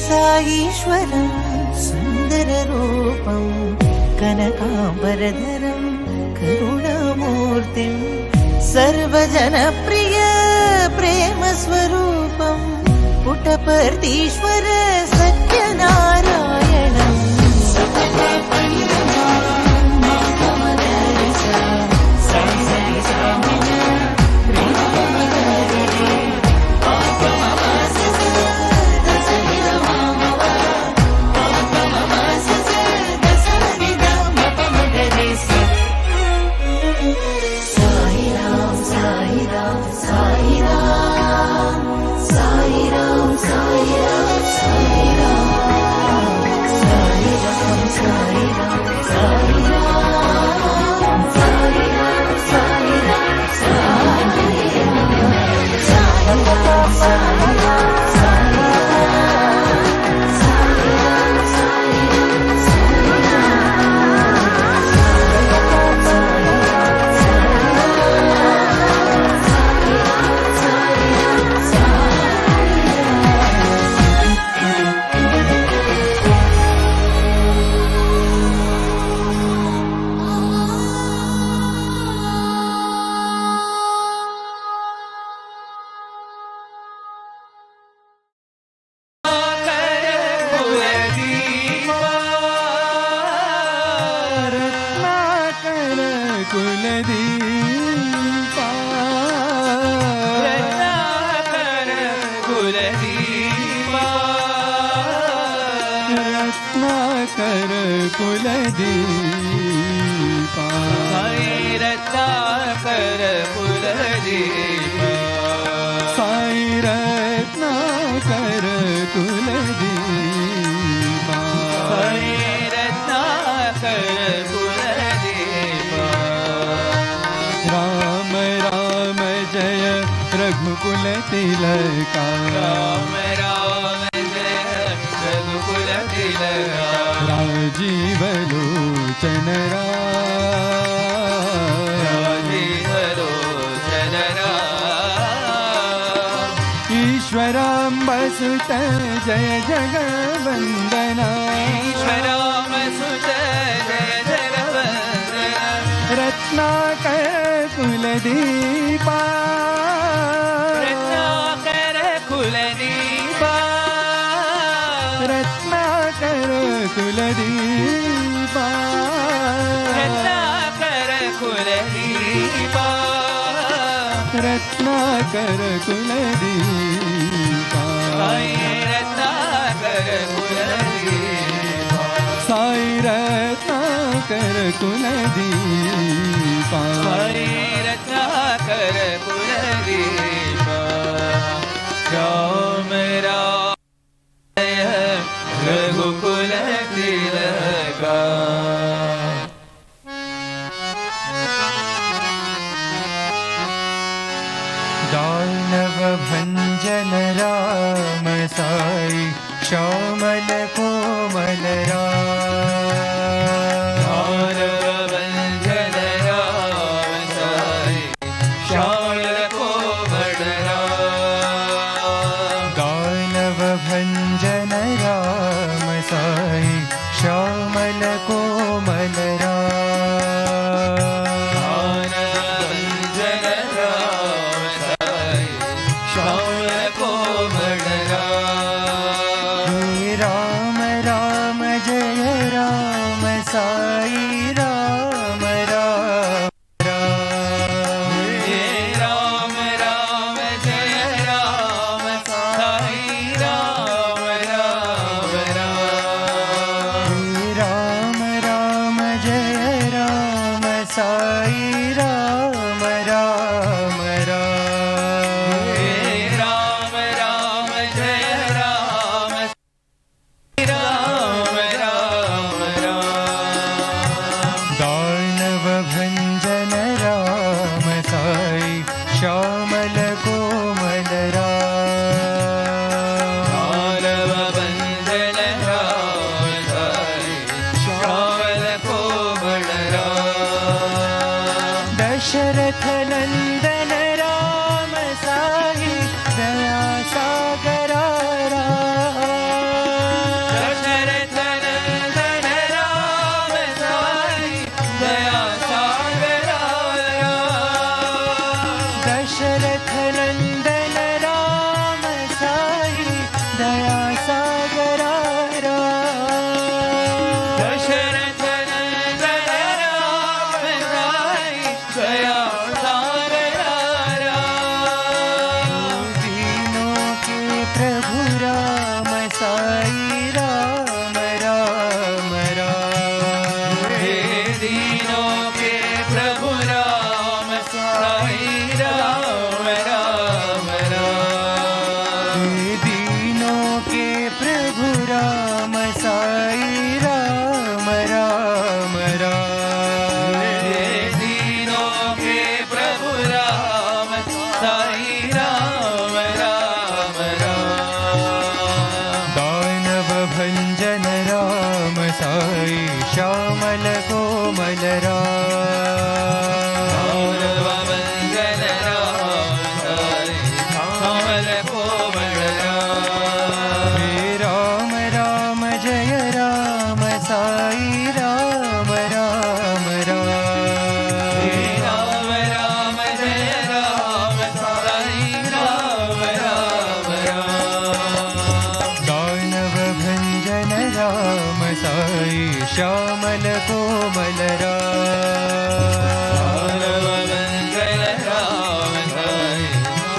साईश्वरं सुन्दररूपं कनकाम्बरधरं करुणामूर्तिं सर्वजनप्रिय प्रेमस्वरूपं पुटपर्तीश्वर सत्यनारायणं जय जगवंदना रत्नाकर कुलदीपा रत्नाकर कुलदीपा रत्नाकर कुलदीपा रत्नाकर कुलदीपा रत्नाकर कुलदीपा साई रत्नाकर कुलदीपा साई रत्नाकर कुलदीपा राम राम रघुकुल तिलका दानव भंजन राम साई श्यामल कोमल दानव भंजन राम साई श्यामल कोमल दानव भंजन राम साई श्यामल कोमल साई राम राम राम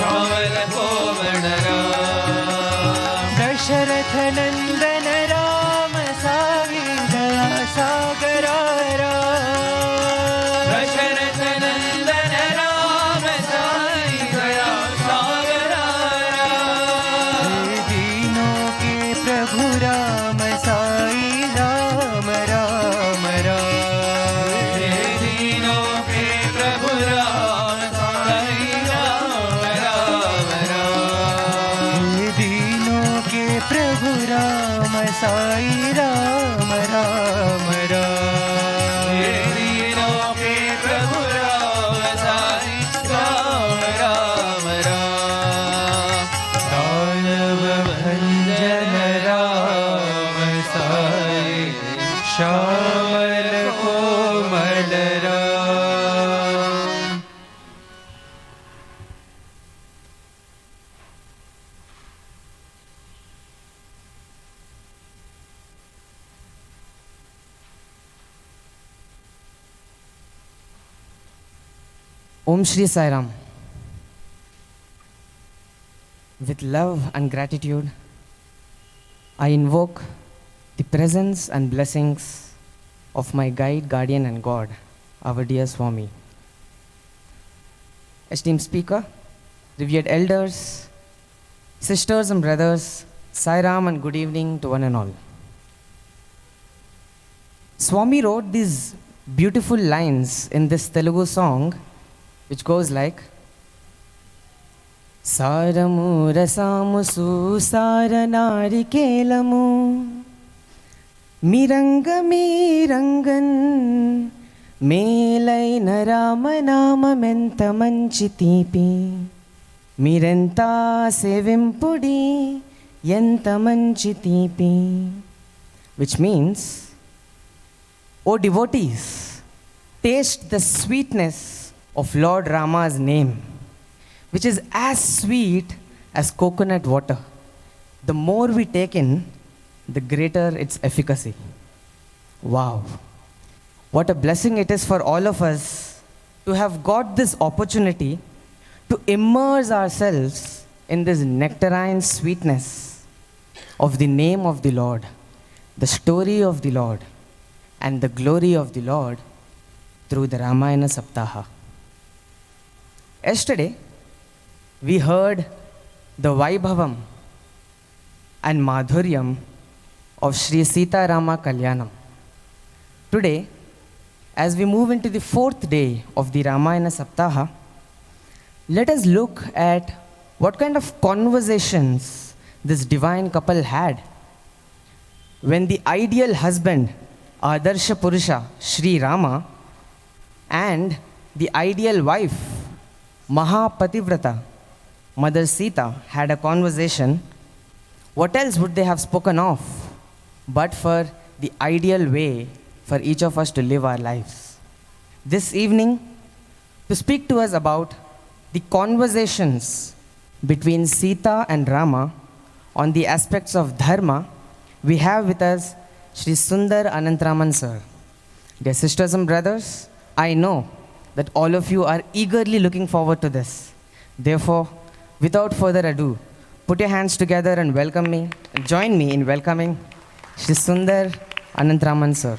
श्यामल कोमल राम दशरथ नंदन राम साई दया सागरा राम दशरथ नंदन राम साई दया सागरा राम दीनों के प्रभु राम साई राम राम राम दीनों के प्रभु राम साई राम राम राम दीनों के प्रभु राम साई राम राम राम दीनों के प्रभु राम साई राम राम राम दानव भंजन राम साई श्यामल कोमल Ram Om Shri Sai Ram. With love and gratitude, I invoke the presence and blessings of my guide, guardian, and God, our dear Swami. Esteemed speaker, revered elders, sisters and brothers, Sai Ram and good evening to one and all. Swami wrote these beautiful lines in this Telugu song, which goes like, Saramu rasamu susara narikelamu Miranga mirangan Melaina Rama nama menta manchi teepi Mirenta sevimpudi yenta manchi teepi. Which means, O devotees, taste the sweetness of Lord Rama's name, which is as sweet as coconut water. The more we take in, the greater its efficacy. Wow. What a blessing it is for all of us to have got this opportunity to immerse ourselves in this nectarine sweetness of the name of the Lord, the story of the Lord, and the glory of the Lord through the Rāmāyana Sapthāha. Yesterday, we heard the Vaibhavam and Madhuryam of Sri Sita Rama Kalyanam. Today, as we move into the fourth day of the Rāmāyana Sapthāha, let us look at what kind of conversations this divine couple had when the ideal husband, Adarsha Purusha, Sri Rama, and the ideal wife, Mahapativrata, Mother Sita, had a conversation. What else would they have spoken of but for the ideal way for each of us to live our lives? This evening, to speak to us about the conversations between Sita and Rama on the aspects of Dharma, we have with us Shri Sundar Anantharaman sir. Dear sisters and brothers, I know that all of you are eagerly looking forward to this. Therefore, without further ado, put your hands together and welcome me, join me in welcoming Shri Sundar Anantharaman sir.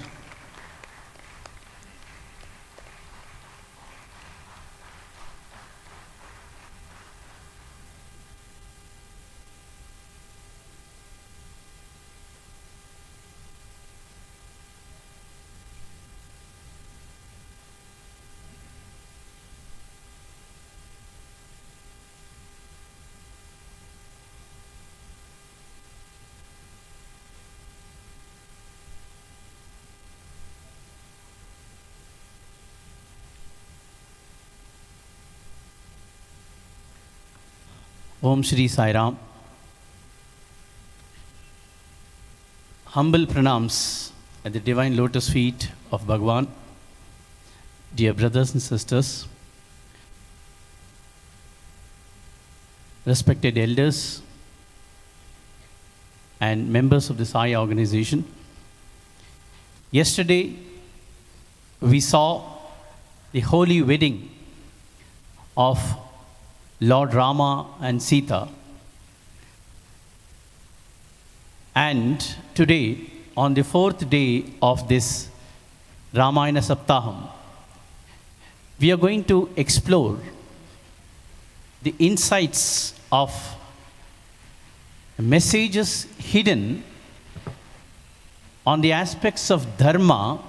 Om Shri Sai Ram. Humble pranams at the divine lotus feet of Bhagwan. Dear brothers and sisters, respected elders and members of the Sai organization. Yesterday, we saw the holy wedding of Lord Rāma and Sita. And today, on the fourth day of this Rāmāyana Sapthāham, we are going to explore the insights of messages hidden on the aspects of Dharma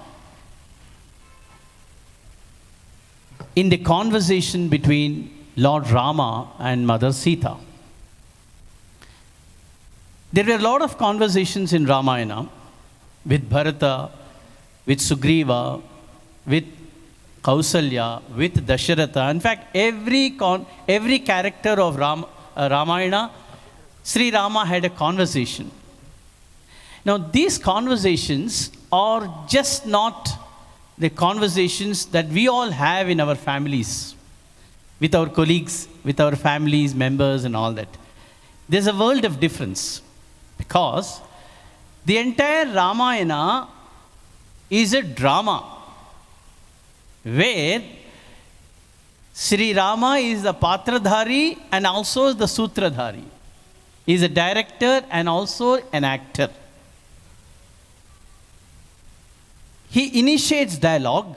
in the conversation between Lord Rāma and Mother Sita. There were a lot of conversations in Rāmāyana with Bharata, with Sugriva, with Kausalya, with Dasharatha. In fact, every character of Rāmāyana, Sri Rama had a conversation. Now, these conversations are just not the conversations that we all have in our families, with our colleagues, with our families, members, and all that. There's a world of difference because the entire Rāmāyana is a drama where Sri Rama is the Patradhari and also the Sutradhari. He is a director and also an actor. He initiates dialogue.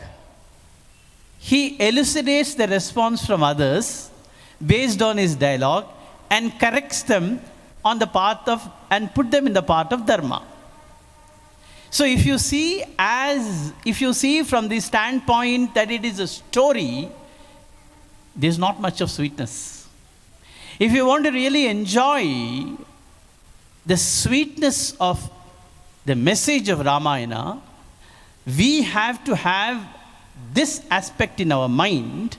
He elucidates the response from others based on his dialogue and corrects them on the path of, and put them in the path of Dharma. So if you see from the standpoint that it is a story, there's not much of sweetness. If you want to really enjoy the sweetness of the message of Rāmāyana, we have to have this aspect in our mind,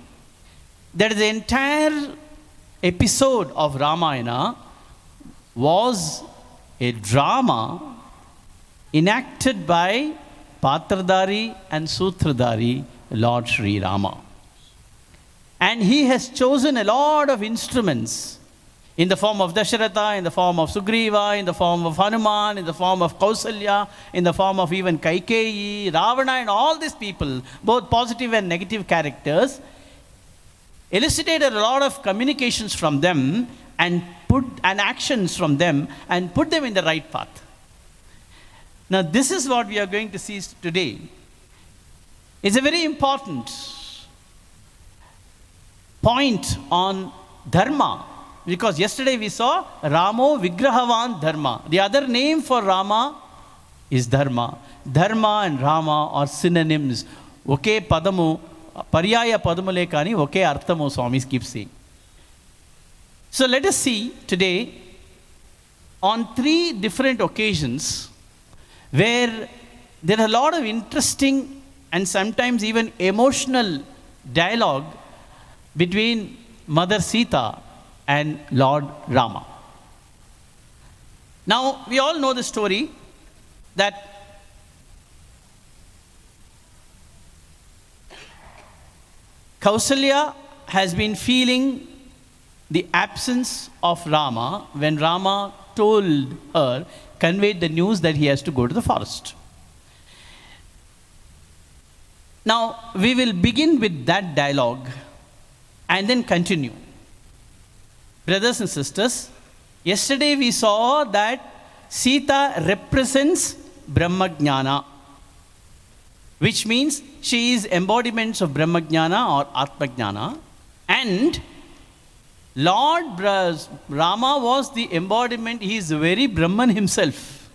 that the entire episode of Rāmāyana was a drama enacted by Patradhari and Sutradhari, Lord Sri Rama. And he has chosen a lot of instruments in the form of Dasharatha, in the form of Sugriva, in the form of Hanuman, in the form of Kausalya, in the form of even Kaikeyi, Ravana, and all these people, both positive and negative characters, elicited a lot of communications from them and actions from them and put them in the right path. Now, this is what we are going to see today. It's a very important point on Dharma, because yesterday we saw Ramo Vigrahavan Dharma. The other name for Rama is Dharma. Dharma and Rama are synonyms. Oke padamu, paryaya padamule kani oke arthamu, Swamis keep saying. So let us see today on 3 different occasions where there are a lot of interesting and sometimes even emotional dialogue between Mother Sita and Lord Rama. Now, we all know the story that Kausalya has been feeling the absence of Rama when Rama told her, conveyed the news that he has to go to the forest. Now, we will begin with that dialogue and then continue. Brothers and sisters, yesterday we saw that Sita represents Brahmajnana, which means she is embodiments of Brahmajnana or Atmajnana, and Lord Rama was the embodiment, he is the very Brahman himself.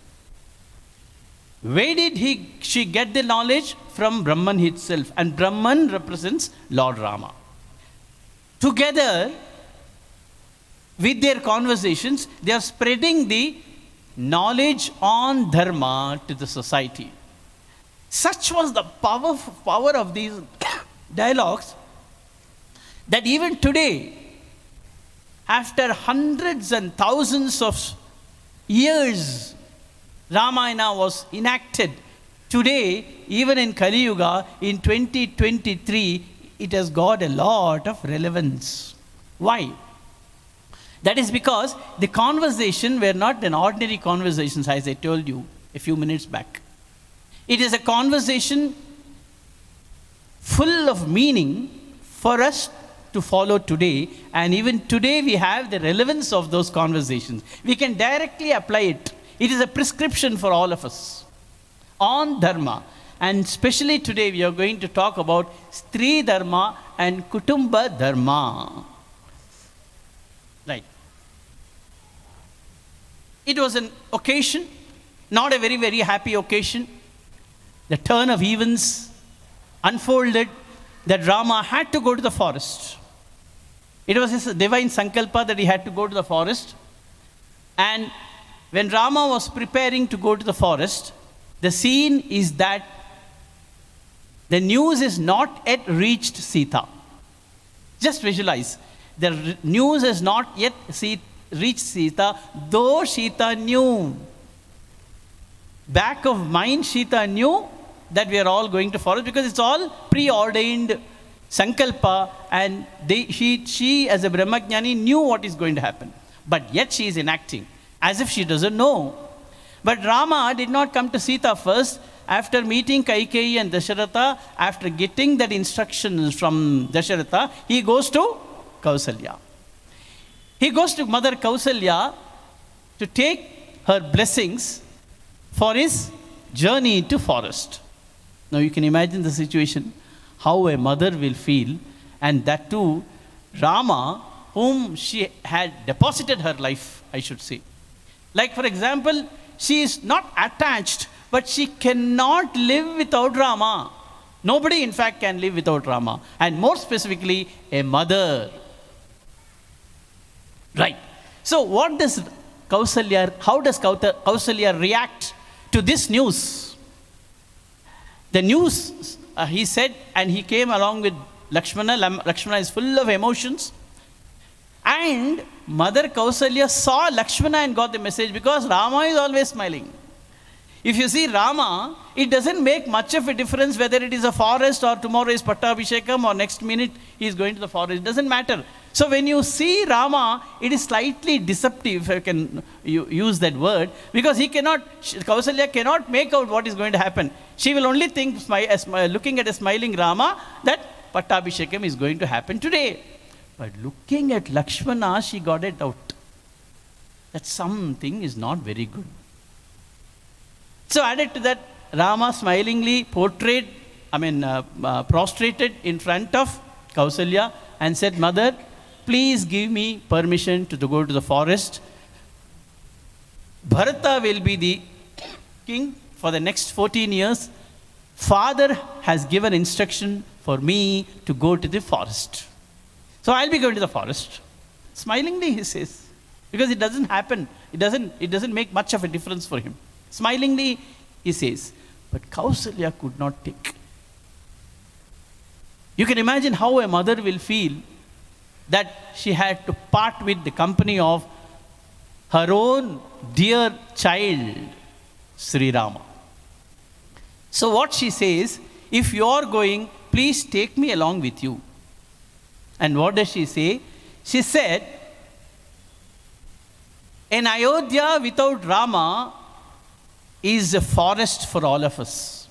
Where did she get the knowledge? From Brahman itself, and Brahman represents Lord Rama. Together, with their conversations, they are spreading the knowledge on Dharma to the society. Such was the power of these dialogues that even today, after hundreds and thousands of years, Rāmāyana was enacted. Today, even in Kali Yuga, in 2023, it has got a lot of relevance. Why? That is because the conversation were not an ordinary conversations, as I told you a few minutes back. It is a conversation full of meaning for us to follow today, and even today we have the relevance of those conversations. We can directly apply it. It is a prescription for all of us on Dharma. And especially today we are going to talk about Stri Dharma and Kutumba Dharma. Right. It was an occasion, not a very, very happy occasion. The turn of events unfolded that Rama had to go to the forest. It was his divine sankalpa that he had to go to the forest. And when Rama was preparing to go to the forest, the scene is that the news is not yet reached Sita. Just visualize. The news has not yet reached Sita, though Sita knew. Back of mind, Sita knew that we are all going to forest because it's all preordained sankalpa, and she as a Brahmajnani knew what is going to happen. But yet she is enacting as if she doesn't know. But Rama did not come to Sita first. After meeting Kaikeyi and Dasharatha, after getting that instructions from Dasharatha, he goes to Kausalya. He goes to Mother Kausalya to take her blessings for his journey to forest. Now you can imagine the situation, how a mother will feel, and that too, Rama, whom she had deposited her life, I should say. Like for example, she is not attached, but she cannot live without Rama. Nobody in fact can live without Rama. And more specifically, a mother. Right. So what does Kausalya, how does Kausalya react to this news? The news, he said, and he came along with Lakshmana. Lakshmana is full of emotions. And Mother Kausalya saw Lakshmana and got the message, because Rama is always smiling. If you see Rama, it doesn't make much of a difference whether it is a forest or tomorrow is Pattabhishekam or next minute he is going to the forest. It doesn't matter. So when you see Rama, it is slightly deceptive, if I can use that word, because Kausalya cannot make out what is going to happen. She will only think, looking at a smiling Rama, that Pattabhishekam is going to happen today. But looking at Lakshmana, she got it out that something is not very good. So added to that, Rama smilingly prostrated in front of Kausalya and said, Mother, please give me permission to go to the forest. Bharata will be the king for the next 14 years. Father has given instruction for me to go to the forest. So I'll be going to the forest. Smilingly he says, because it doesn't happen. It doesn't make much of a difference for him. Smilingly he says, but Kausalya could not take. You can imagine how a mother will feel that she had to part with the company of her own dear child, Sri Rama. So what she says, if you are going, please take me along with you. And what does she say? She said, an Ayodhya without Rama is a forest for all of us.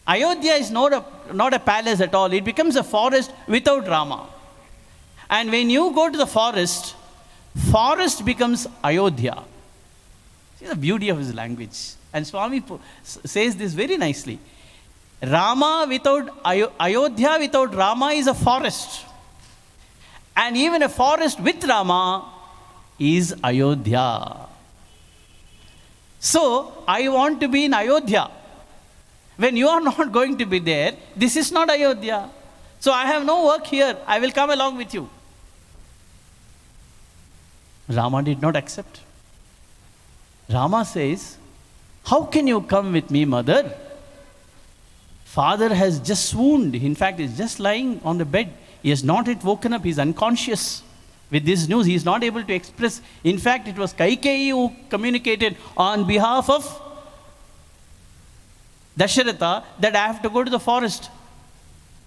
Ayodhya is not a palace at all. It becomes a forest without Rama. And when you go to the forest becomes Ayodhya. See the beauty of his language. And Swami says this very nicely. Ayodhya without Rama is a forest. And even a forest with Rama is Ayodhya. So, I want to be in Ayodhya. When you are not going to be there, this is not Ayodhya. So, I have no work here. I will come along with you. Rama did not accept. Rama says, how can you come with me, mother? Father has just swooned. In fact, he is just lying on the bed. He has not yet woken up. He is unconscious. With this news, he is not able to express. In fact, it was Kaikeyi who communicated on behalf of Dasharatha that I have to go to the forest.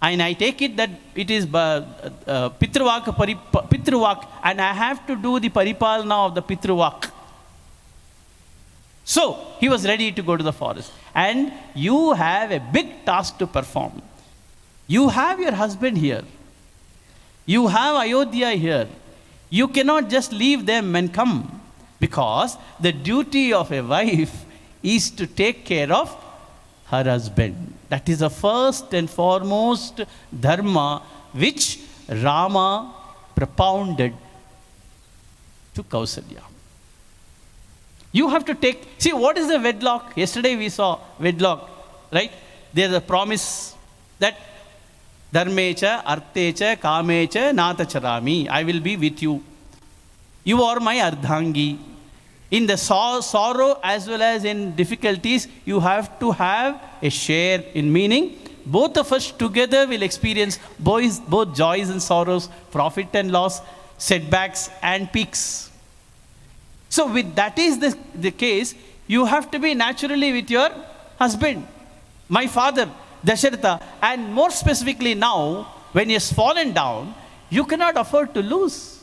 And I take it that it is Pitruvak, and I have to do the Paripalana of the Pitruvak. So, he was ready to go to the forest. And you have a big task to perform. You have your husband here. You have Ayodhya here. You cannot just leave them and come, because the duty of a wife is to take care of her husband. That is the first and foremost dharma which Rama propounded to Kausalya. You have to take, see what is the wedlock? Yesterday we saw wedlock, right? There's a promise that dharmecha, arthecha, kamecha, natacharami. I will be with you. You are my ardhangi. In the sorrow as well as in difficulties, you have to have a share in, meaning both of us together will experience both joys and sorrows, profit and loss, setbacks and peaks. So with that is the case, you have to be naturally with your husband. My father, Dasharatha, and more specifically now, when he has fallen down, you cannot afford to lose.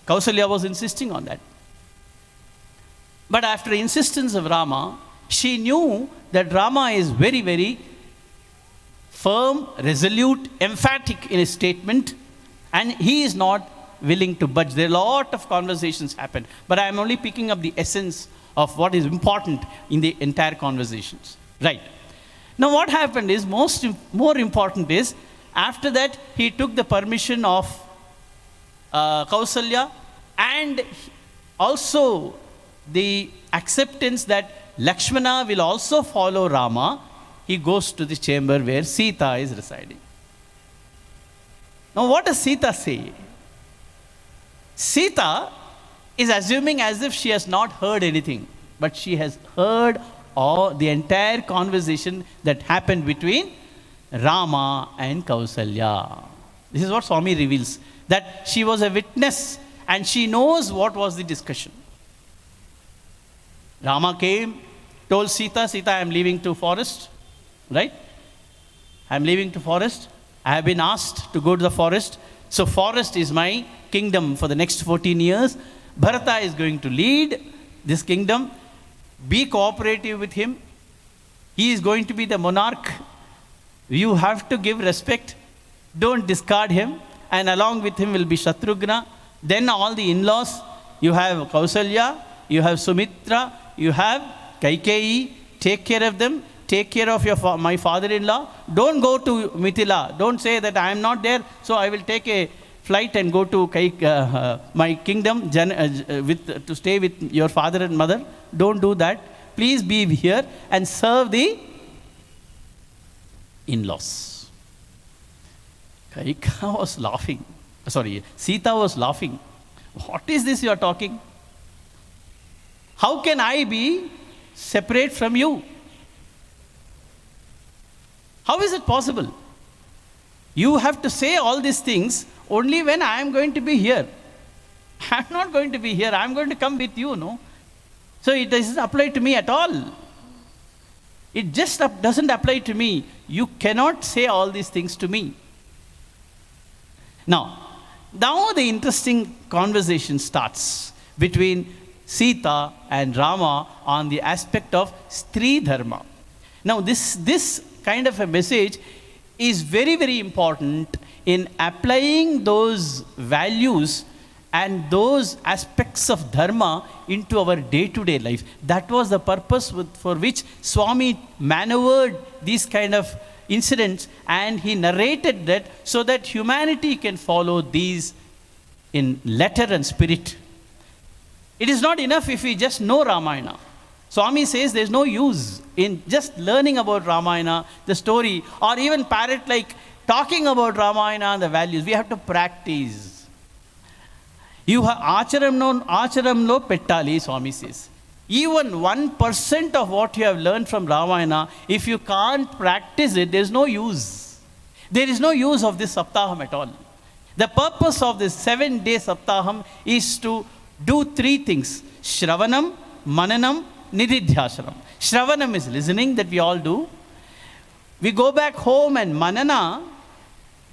Kausalya was insisting on that. But after the insistence of Rama, she knew that Rama is very, very firm, resolute, emphatic in his statement, and he is not willing to budge. There are a lot of conversations happen, but I am only picking up the essence of what is important in the entire conversations. Right. Now what happened is, more important is, after that he took the permission of Kausalya, and also the acceptance that Lakshmana will also follow Rama. He goes to the chamber where Sita is residing. Now what does Sita say? Sita is assuming as if she has not heard anything, but she has heard all the entire conversation that happened between Rama and Kausalya. This is what Swami reveals, that she was a witness and she knows what was the discussion. Rama came, told Sita, Sita, I am leaving to forest, right? I am leaving to forest. I have been asked to go to the forest. So forest is my kingdom for the next 14 years. Bharata is going to lead this kingdom. Be cooperative with him. He is going to be the monarch. You have to give respect. Don't discard him. And along with him will be Shatrughna. Then all the in-laws. You have Kausalya, you have Sumitra, you have Kaikeyi. Take care of them. Take care of my father-in-law. Don't go to Mithila. Don't say that I am not there, so I will take a flight and go to my kingdom to stay with your father and mother. Don't do that. Please be here and serve the in-laws. Kaika was laughing. Sorry, Sita was laughing. What is this you are talking? How can I be separate from you? How is it possible? You have to say all these things only when I am going to be here. I am not going to be here. I am going to come with you, no? So it doesn't apply to me at all. It just doesn't apply to me. You cannot say all these things to me. Now the interesting conversation starts between Sita and Rama on the aspect of Stri Dharma. Now this kind of a message is very, very important in applying those values and those aspects of Dharma into our day-to-day life. That was the purpose for which Swami maneuvered these kind of incidents, and he narrated that so that humanity can follow these in letter and spirit. It is not enough if we just know Rāmāyana. Swami says there is no use in just learning about Rāmāyana, the story, or even parrot like talking about Rāmāyana and the values. We have to practice. You have acharamlo pettali, Swami says. Even 1% of what you have learned from Rāmāyana, if you can't practice it, there is no use. There is no use of this Sapthāham at all. The purpose of this 7-day Sapthāham is to do 3 things. Shravanam, Mananam, Nididhyāsanam. Shravanam is listening, that we all do. We go back home and manana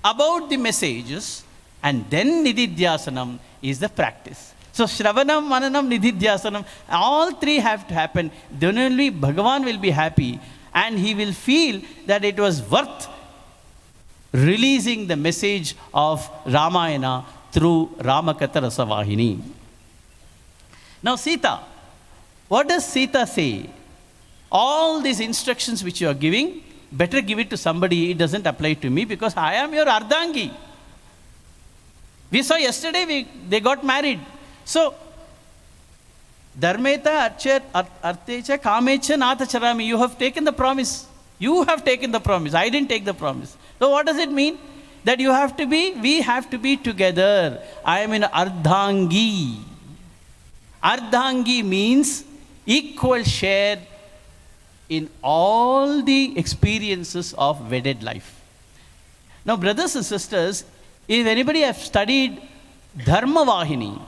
about the messages, and then Nididhyāsanam is the practice. So Shravanam, Mananam, Nididhyāsanam, all 3 have to happen. Then only Bhagavan will be happy, and he will feel that it was worth releasing the message of Rāmāyana through Ramakatha Rasavahini. Now Sita, what does Sita say? All these instructions which you are giving, better give it to somebody. It doesn't apply to me because I am your Ardhangi. We saw yesterday they got married. So, Dharmeta Artecha Kamecha Natacharami, you have taken the promise. You have taken the promise. I didn't take the promise. So what does it mean? That we have to be together. I am in Ardhangi. Ardhangi means equal share in all the experiences of wedded life. Now, brothers and sisters, if anybody have studied Dharma Vahini,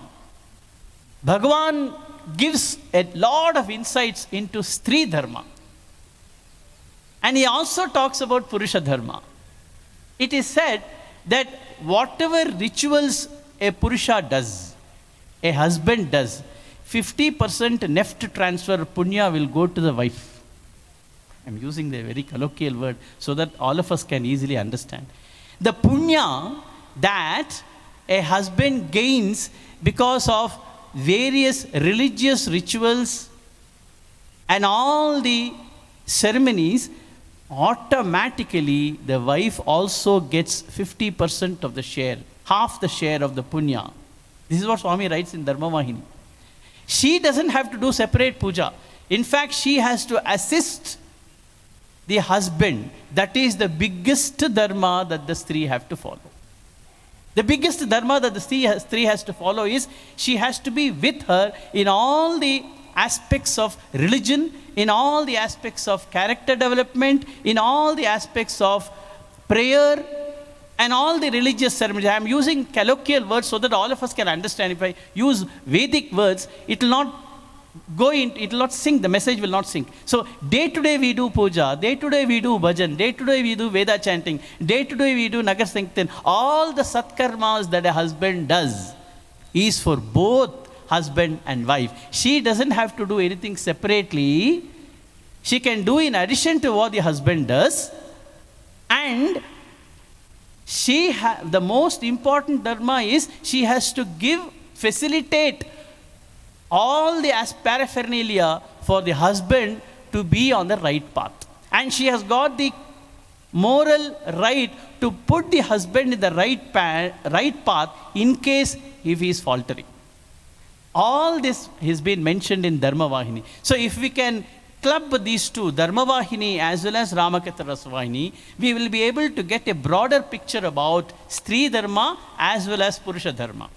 Bhagavan gives a lot of insights into Stri Dharma. And he also talks about Purusha Dharma. It is said that whatever rituals a Purusha does, a husband does, 50% neft transfer punya will go to the wife. I'm using the very colloquial word so that all of us can easily understand. The punya that a husband gains because of various religious rituals and all the ceremonies, automatically the wife also gets 50% of the share, half the share of the punya. This is what Swami writes in Dharma Vahini. She doesn't have to do separate puja. In fact, she has to assist the husband. That is the biggest dharma that the Stri have to follow. The biggest dharma that the Stri has to follow is she has to be with her in all the aspects of religion, in all the aspects of character development, in all the aspects of prayer, and all the religious ceremonies. I am using colloquial words so that all of us can understand. If I use Vedic words, it will not go in, it will not sink, the message will not sink. So day to day we do puja, day to day we do bhajan, day to day we do Veda chanting, day to day we do Nagar Sankirtan. All the satkarmas that a husband does is for both husband and wife. She doesn't have to do anything separately. She can do in addition to what the husband does. And the most important dharma is she has to facilitate all the paraphernalia for the husband to be on the right path. And she has got the moral right to put the husband in the right path in case if he is faltering. All this has been mentioned in Dharma Vahini. So if we can club these two, Dharma Vahini as well as Ramakatha Rasavahini, we will be able to get a broader picture about Stri Dharma as well as Purusha Dharma.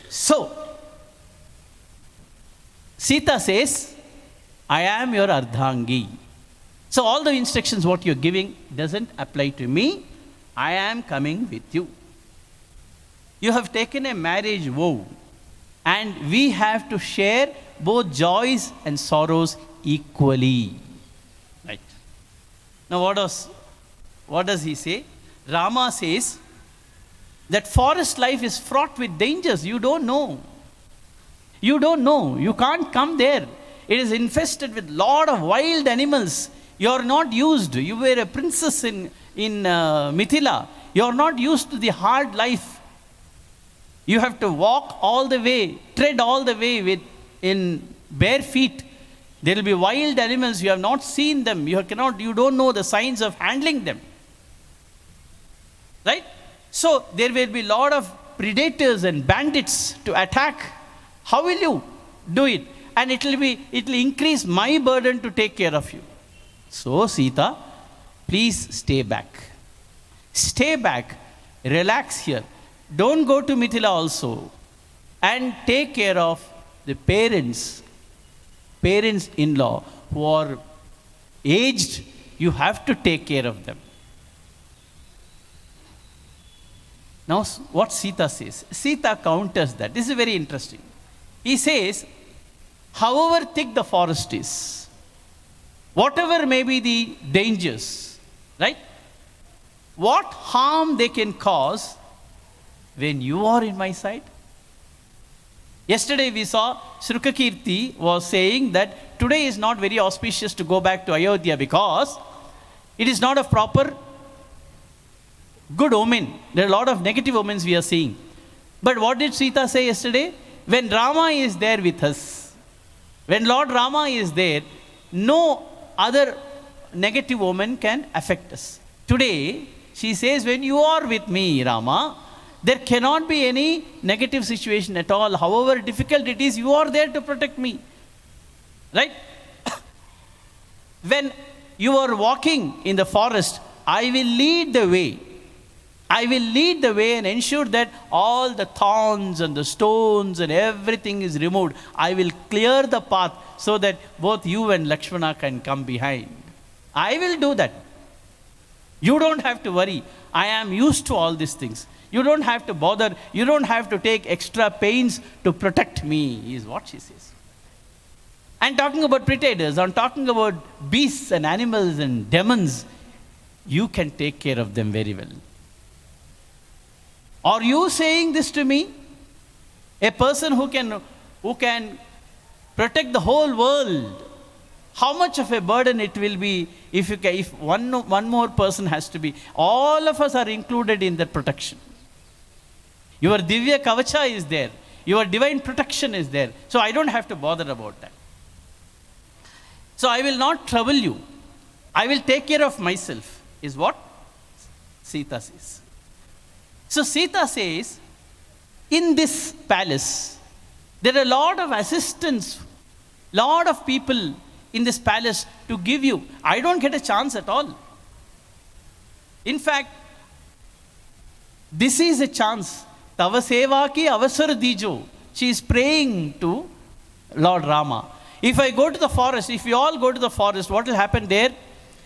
So, Sita says, I am your Ardhangi. So all the instructions what you're giving doesn't apply to me. I am coming with you. You have taken a marriage vow, and we have to share both joys and sorrows equally. Right. Now what does he say? Rāma says that forest life is fraught with dangers. You don't know. You don't know. You can't come there. It is infested with lot of wild animals. You are not used. You were a princess in Mithila. You are not used to the hard life. You have to walk all the way, tread all the way in bare feet. There will be wild animals. You have not seen them. You don't know the signs of handling them. Right? So there will be a lot of predators and bandits to attack. How will you do it? And it will increase my burden to take care of you. So Sita, please stay back. Stay back. Relax here. Don't go to Mithila also. And take care of the parents-in-law who are aged. You have to take care of them. Now what Sita says? Sita counters that. This is very interesting. He says, however thick the forest is, whatever may be the dangers, right? What harm they can cause when you are in my sight? Yesterday we saw Shrukakirti was saying that today is not very auspicious to go back to Ayodhya because it is not a proper good omen. There are a lot of negative omens we are seeing. But what did Sita say yesterday? When Rama is there with us, when Lord Rama is there, no other negative omen can affect us. Today, she says, when you are with me, Rama, there cannot be any negative situation at all. However difficult it is, you are there to protect me. Right? When you are walking in the forest, I will lead the way. I will lead the way and ensure that all the thorns and the stones and everything is removed. I will clear the path so that both you and Lakshmana can come behind. I will do that. You don't have to worry. I am used to all these things. You don't have to bother. You don't have to take extra pains to protect me, is what she says. I'm talking about predators. I'm talking about beasts and animals and demons. You can take care of them very well. Are you saying this to me? A person who can protect the whole world. How much of a burden it will be if one more person has to be. All of us are included in that protection. Your Divya Kavacha is there. Your divine protection is there. So I don't have to bother about that. So I will not trouble you. I will take care of myself, is what Sita says. So Sita says, in this palace, there are a lot of assistants, lot of people in this palace to give you. I don't get a chance at all. In fact, this is a chance. Tava seva ki avasar dijo. She is praying to Lord Rama. If I go to the forest, if you all go to the forest, what will happen there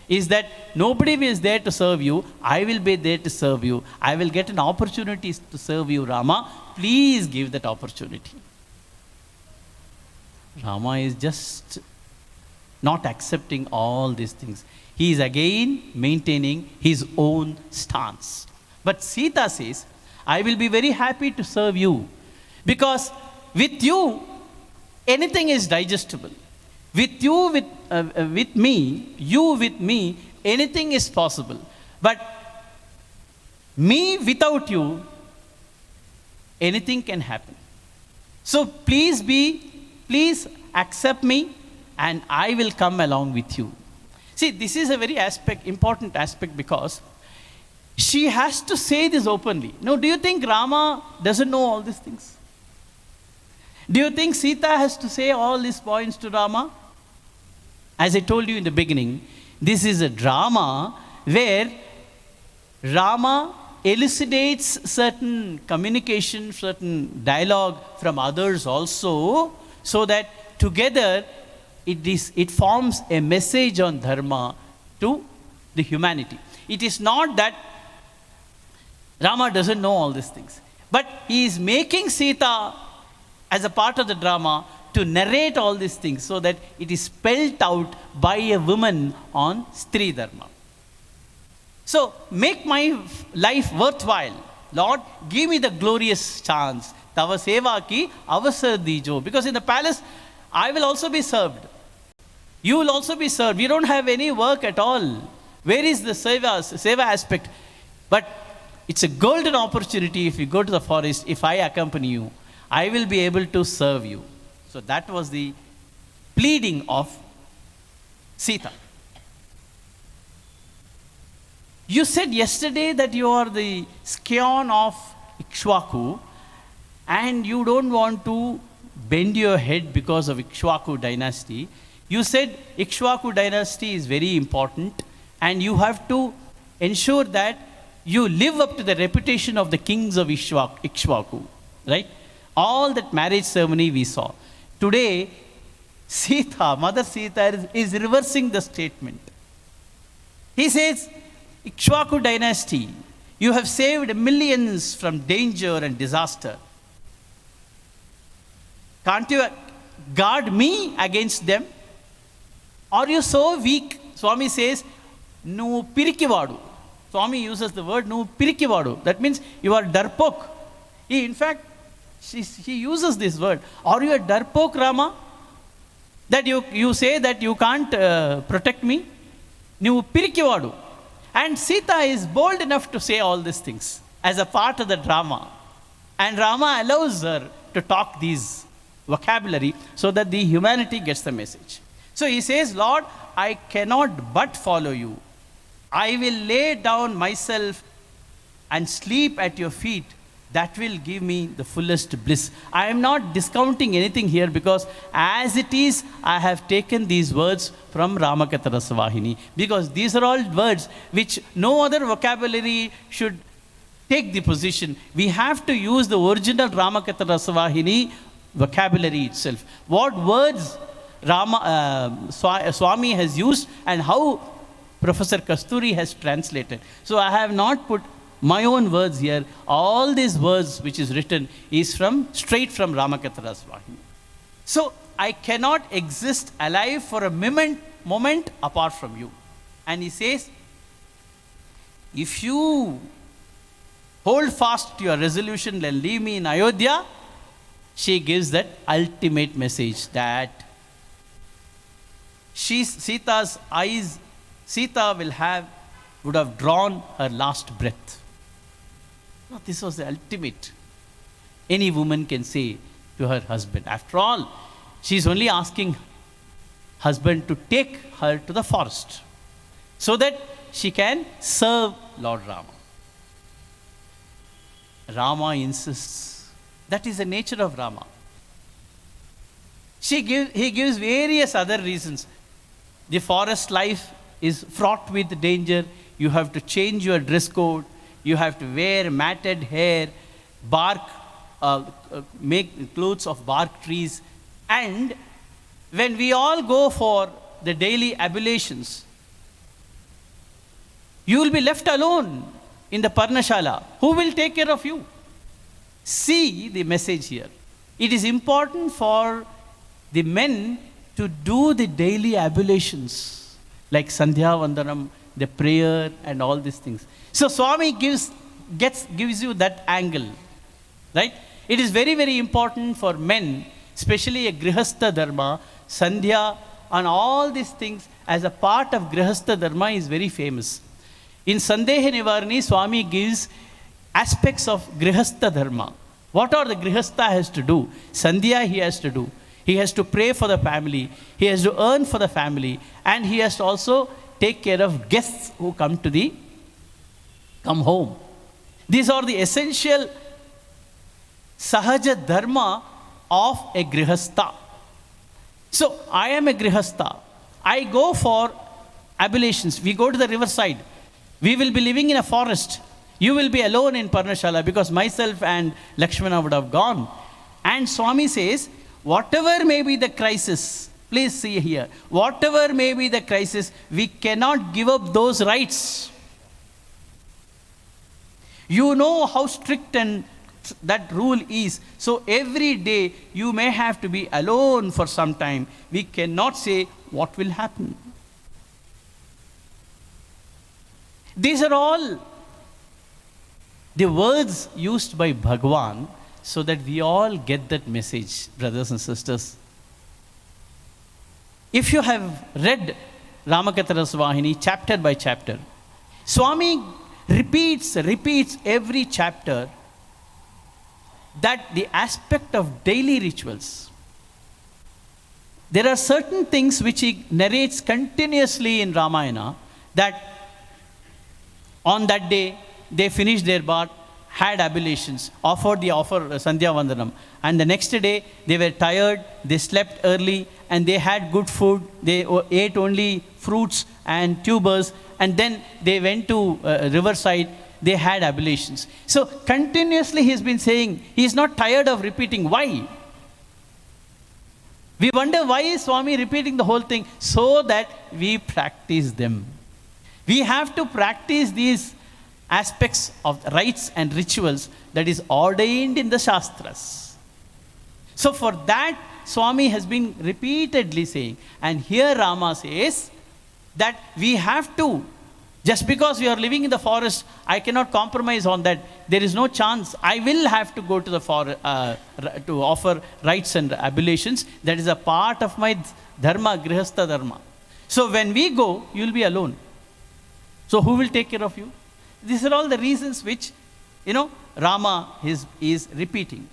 is that nobody is there to serve you. I will be there to serve you. I will get an opportunity to serve you, Rama. Please give that opportunity. Rama is just not accepting all these things. He is again maintaining his own stance. But Sita says, I will be very happy to serve you because with you, anything is digestible. With you, with me, anything is possible. But me without you, anything can happen. So please accept me and I will come along with you. See, this is a very important aspect because she has to say this openly. Now, do you think Rama doesn't know all these things? Do you think Sita has to say all these points to Rama? As I told you in the beginning, this is a drama where Rama elucidates certain communication, certain dialogue from others also, so that together it forms a message on Dharma to the humanity. It is not that Rama doesn't know all these things, but he is making Sita as a part of the drama to narrate all these things so that it is spelled out by a woman on Stri Dharma. So make my life worthwhile. Lord, give me the glorious chance. Tava seva ki avasar dijo. Because in the palace, I will also be served. You will also be served. We don't have any work at all. Where is the seva aspect? But it's a golden opportunity if you go to the forest, if I accompany you, I will be able to serve you. So that was the pleading of Sita. You said yesterday that you are the scion of Ikshvaku and you don't want to bend your head because of Ikshvaku dynasty. You said Ikshvaku dynasty is very important and you have to ensure that you live up to the reputation of the kings of Ikshvaku, right? All that marriage ceremony we saw. Today, Sita, Mother Sita is reversing the statement. He says, Ikshvaku dynasty, you have saved millions from danger and disaster. Can't you guard me against them? Are you so weak? Swami says, no pirikivadu. Swami uses the word no pirikivadu. That means you are darpok. In fact, he uses this word. Are you a darpok, Rama? That you say that you can't protect me? New pirikivadu. And Sita is bold enough to say all these things as a part of the drama. And Rama allows her to talk these vocabulary so that the humanity gets the message. So he says, Lord, I cannot but follow you. I will lay down myself and sleep at your feet. That will give me the fullest bliss. I am not discounting anything here because as it is, I have taken these words from Ramakatha Rasavahini, because these are all words which no other vocabulary should take the position. We have to use the original Ramakatha Rasavahini vocabulary itself. What words Swami has used and how Professor Kasturi has translated. So I have not put my own words here. All these words which is written is straight from Ramakatha Rasavahini. So I cannot exist alive for a moment apart from you. And he says, if you hold fast to your resolution and leave me in Ayodhya, she gives that ultimate message that Sita's eyes, Sita would have drawn her last breath. No, this was the ultimate any woman can say to her husband. After all, she's only asking husband to take her to the forest so that she can serve Lord Rama. Rama insists. That is the nature of Rama. He gives various other reasons. The forest life is fraught with danger. You have to change your dress code. You have to wear matted hair, make clothes of bark trees. And when we all go for the daily ablutions, you will be left alone in the Parnashala. Who will take care of you? See the message here. It is important for the men to do the daily ablutions, like Sandhya Vandanam, the prayer and all these things. So Swami gives you that angle, right? It is very, very important for men, especially a Grihastha Dharma, Sandhya and all these things as a part of Grihastha Dharma is very famous. In Sandeha Nivarani, Swami gives aspects of Grihastha Dharma. What are the Grihastha has to do? Sandhya he has to do. He has to pray for the family. He has to earn for the family. And he has to also take care of guests who come home. These are the essential Sahaja Dharma of a Grihastha. So, I am a Grihastha. I go for ablutions. We go to the riverside. We will be living in a forest. You will be alone in Parnashala because myself and Lakshmana would have gone. And Swami says, whatever may be the crisis, please see here, whatever may be the crisis, we cannot give up those rights. You know how strict and that rule is. So every day you may have to be alone for some time. We cannot say what will happen. These are all the words used by Bhagavan so that we all get that message, brothers and sisters. If you have read Ramakatha Rasavahini chapter by chapter, Swami repeats every chapter that the aspect of daily rituals. There are certain things which he narrates continuously in Rāmāyana, that on that day they finished their bath, had ablutions, offered Sandhya Vandanam. And the next day they were tired, they slept early, and they had good food. They ate only fruits and tubers, and then they went to riverside. They had ablutions. So continuously he's been saying, he's not tired of repeating. Why? We wonder why is Swami repeating the whole thing? So that we practice them. We have to practice these aspects of rites and rituals that is ordained in the Shastras. So for that, Swami has been repeatedly saying, and here Rama says that we have to, just because we are living in the forest, I cannot compromise on that. There is no chance. I will have to go to the forest to offer rites and ablutions. That is a part of my Dharma, Grihastha Dharma. So when we go, you will be alone. So who will take care of you? These are all the reasons which, Rama is repeating.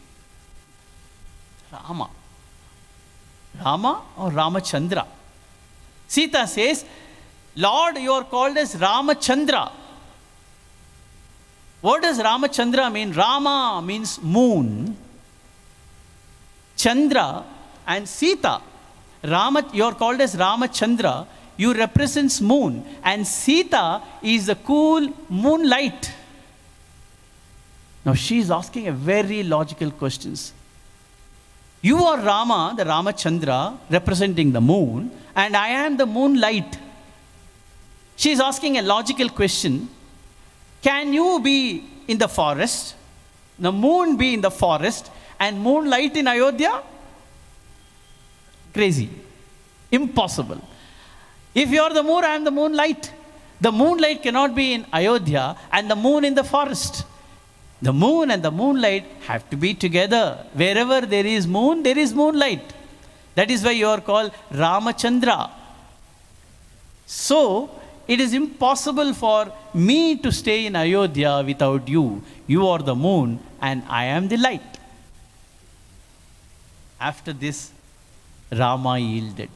Rama or Ramachandra? Sita says, Lord, you are called as Ramachandra. What does Ramachandra mean? Rama means moon. Chandra and Sita. You are called as Ramachandra. You represents moon. And Sita is the cool moonlight. Now she is asking a very logical questions. You are Rama, the Ramachandra, representing the moon, and I am the moonlight. She is asking a logical question. Can you be in the forest, the moon be in the forest, and moonlight in Ayodhya? Crazy. Impossible. If you are the moon, I am the moonlight. The moonlight cannot be in Ayodhya and the moon in the forest. The moon and the moonlight have to be together. Wherever there is moon, there is moonlight. That is why you are called Ramachandra. So, it is impossible for me to stay in Ayodhya without you. You are the moon and I am the light. After this, Rama yielded.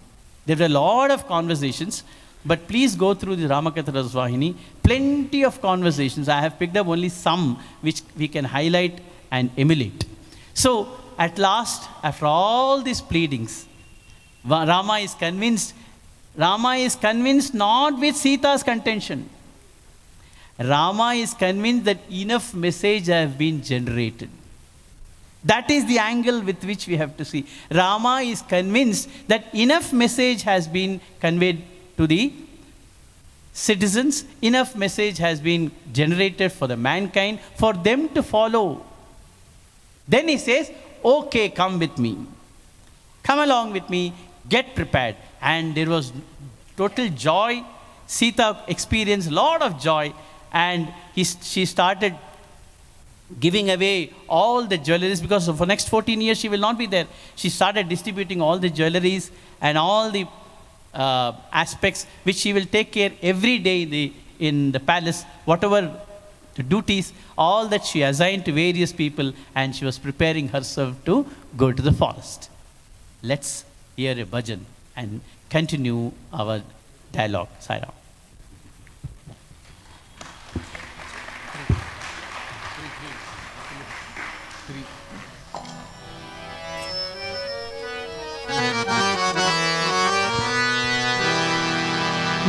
There were a lot of conversations, but please go through the Ramakatha Rasvahini. Plenty of conversations. I have picked up only some which we can highlight and emulate. So, at last, after all these pleadings, Rama is convinced not with Sita's contention. Rama is convinced that enough message has been generated. That is the angle with which we have to see. Rama is convinced that enough message has been conveyed to the citizens, enough message has been generated for the mankind, for them to follow. Then he says, okay, come with me. Come along with me, get prepared. And there was total joy. Sita experienced a lot of joy, and she started giving away all the jewelries, because for next 14 years she will not be there. She started distributing all the jewelries and all the aspects which she will take care every day in the palace, whatever the duties, all that she assigned to various people, and she was preparing herself to go to the forest. Let's hear a bhajan and continue our dialogue. Sai Ram.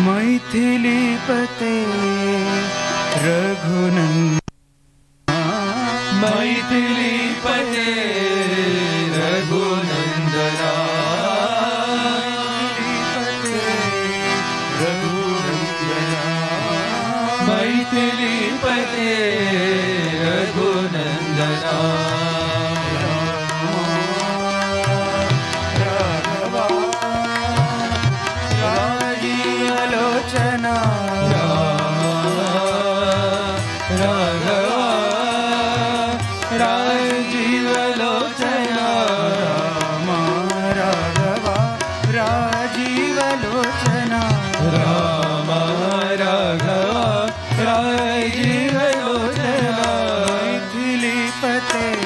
मैथिलीपते Raghunandan मैथिलीपते रघुनन्दना मैथिलीपते रघुनन्दना मैथिलीपते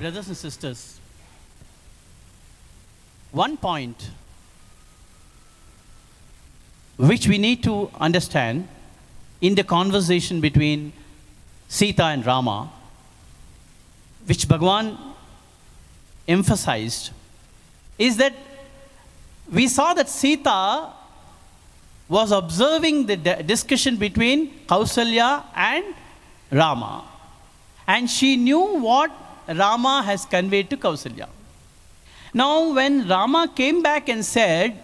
brothers and sisters, one point which we need to understand in the conversation between Sita and Rama, which Bhagavan emphasized, is that we saw that Sita was observing the discussion between Kausalya and Rama. And she knew what Rama has conveyed to Kausalya. Now, when Rama came back and said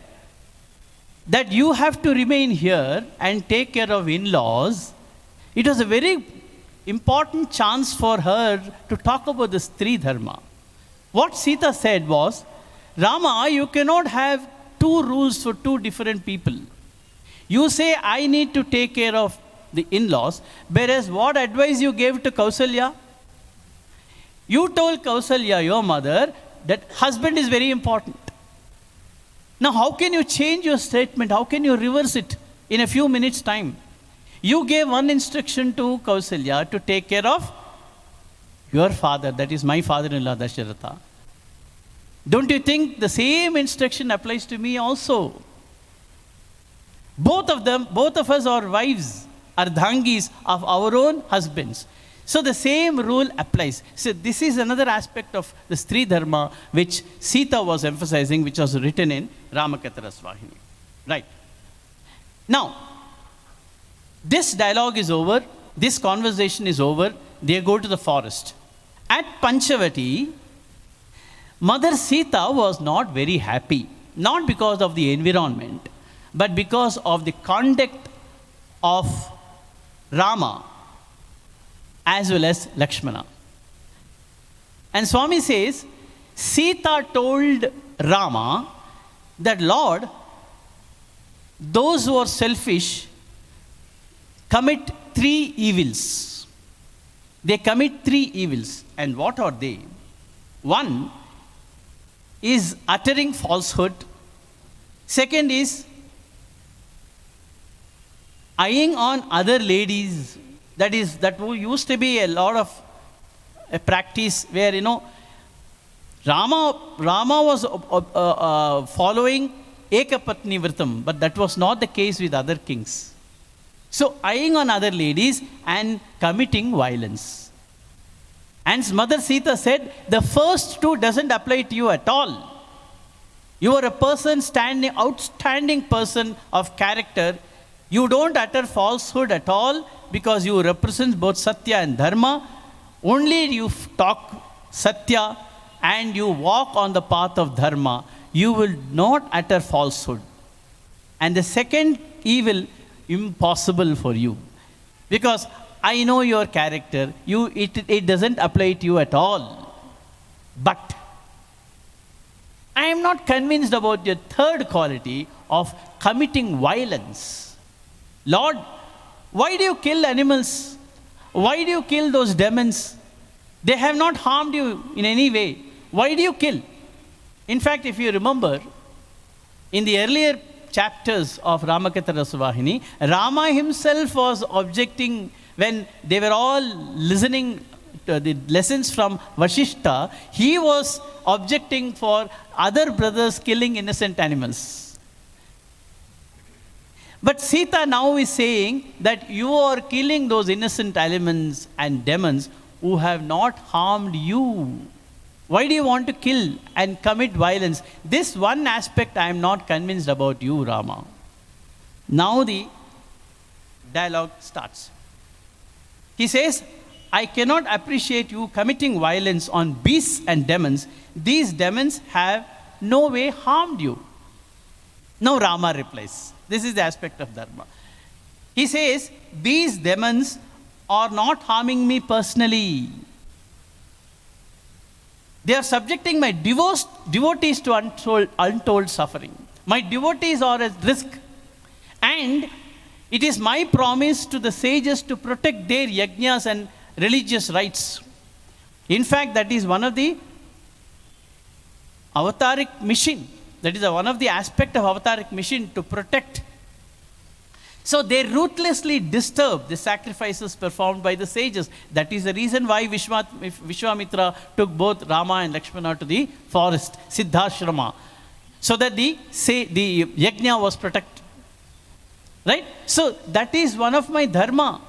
that you have to remain here and take care of in-laws, it was a very important chance for her to talk about the Stri Dharma. What Sita said was, Rama, you cannot have two rules for two different people. You say, I need to take care of the in-laws, whereas what advice you gave to Kausalya? You told Kausalya, your mother, that husband is very important. Now, how can you change your statement? How can you reverse it in a few minutes' time? You gave one instruction to Kausalya to take care of your father, that is my father-in-law, Dasharatha. Don't you think the same instruction applies to me also? Both of us are wives, ardhangis of our own husbands. So the same rule applies. So this is another aspect of the Stri Dharma which Sita was emphasizing, which was written in Rāmakatharasvahini. Right. Now, this dialogue is over. This conversation is over. They go to the forest. At Panchavati, Mother Sita was not very happy. Not because of the environment, but because of the conduct of Rama as well as Lakshmana. And Swami says, Sita told Rama that, Lord, those who are selfish commit three evils. They commit three evils. And what are they? One is uttering falsehood. Second is eyeing on other ladies. That used to be a lot of a practice where, Rama was following Ekapatni Vratam, but that was not the case with other kings. So, eyeing on other ladies and committing violence. And Mother Sita said, the first two doesn't apply to you at all. You are a person outstanding person of character. You don't utter falsehood at all because you represent both Sathya and Dharma. Only you talk Sathya and you walk on the path of Dharma. You will not utter falsehood. And the second evil, impossible for you. Because I know your character. It doesn't apply to you at all. But I am not convinced about your third quality of committing violence. Lord, why do you kill animals? Why do you kill those demons? They have not harmed you in any way. Why do you kill? In fact, if you remember, in the earlier chapters of Rāmakatharasvahini, Rama himself was objecting when they were all listening to the lessons from Vashishta. He was objecting for other brothers killing innocent animals. But Sita now is saying that you are killing those innocent elements and demons who have not harmed you. Why do you want to kill and commit violence? This one aspect I am not convinced about you, Rama. Now the dialogue starts. He says, I cannot appreciate you committing violence on beasts and demons. These demons have no way harmed you. Now Rama replies. This is the aspect of Dharma. He says, these demons are not harming me personally. They are subjecting my devotees to untold suffering. My devotees are at risk. And it is my promise to the sages to protect their yajnas and religious rites. In fact, that is one of the avataric mission. That is one of the aspects of avataric mission, to protect. So they ruthlessly disturb the sacrifices performed by the sages. That is the reason why Vishwamitra took both Rama and Lakshmana to the forest, Siddhashrama, so that the yajna was protected. Right? So that is one of my dharma.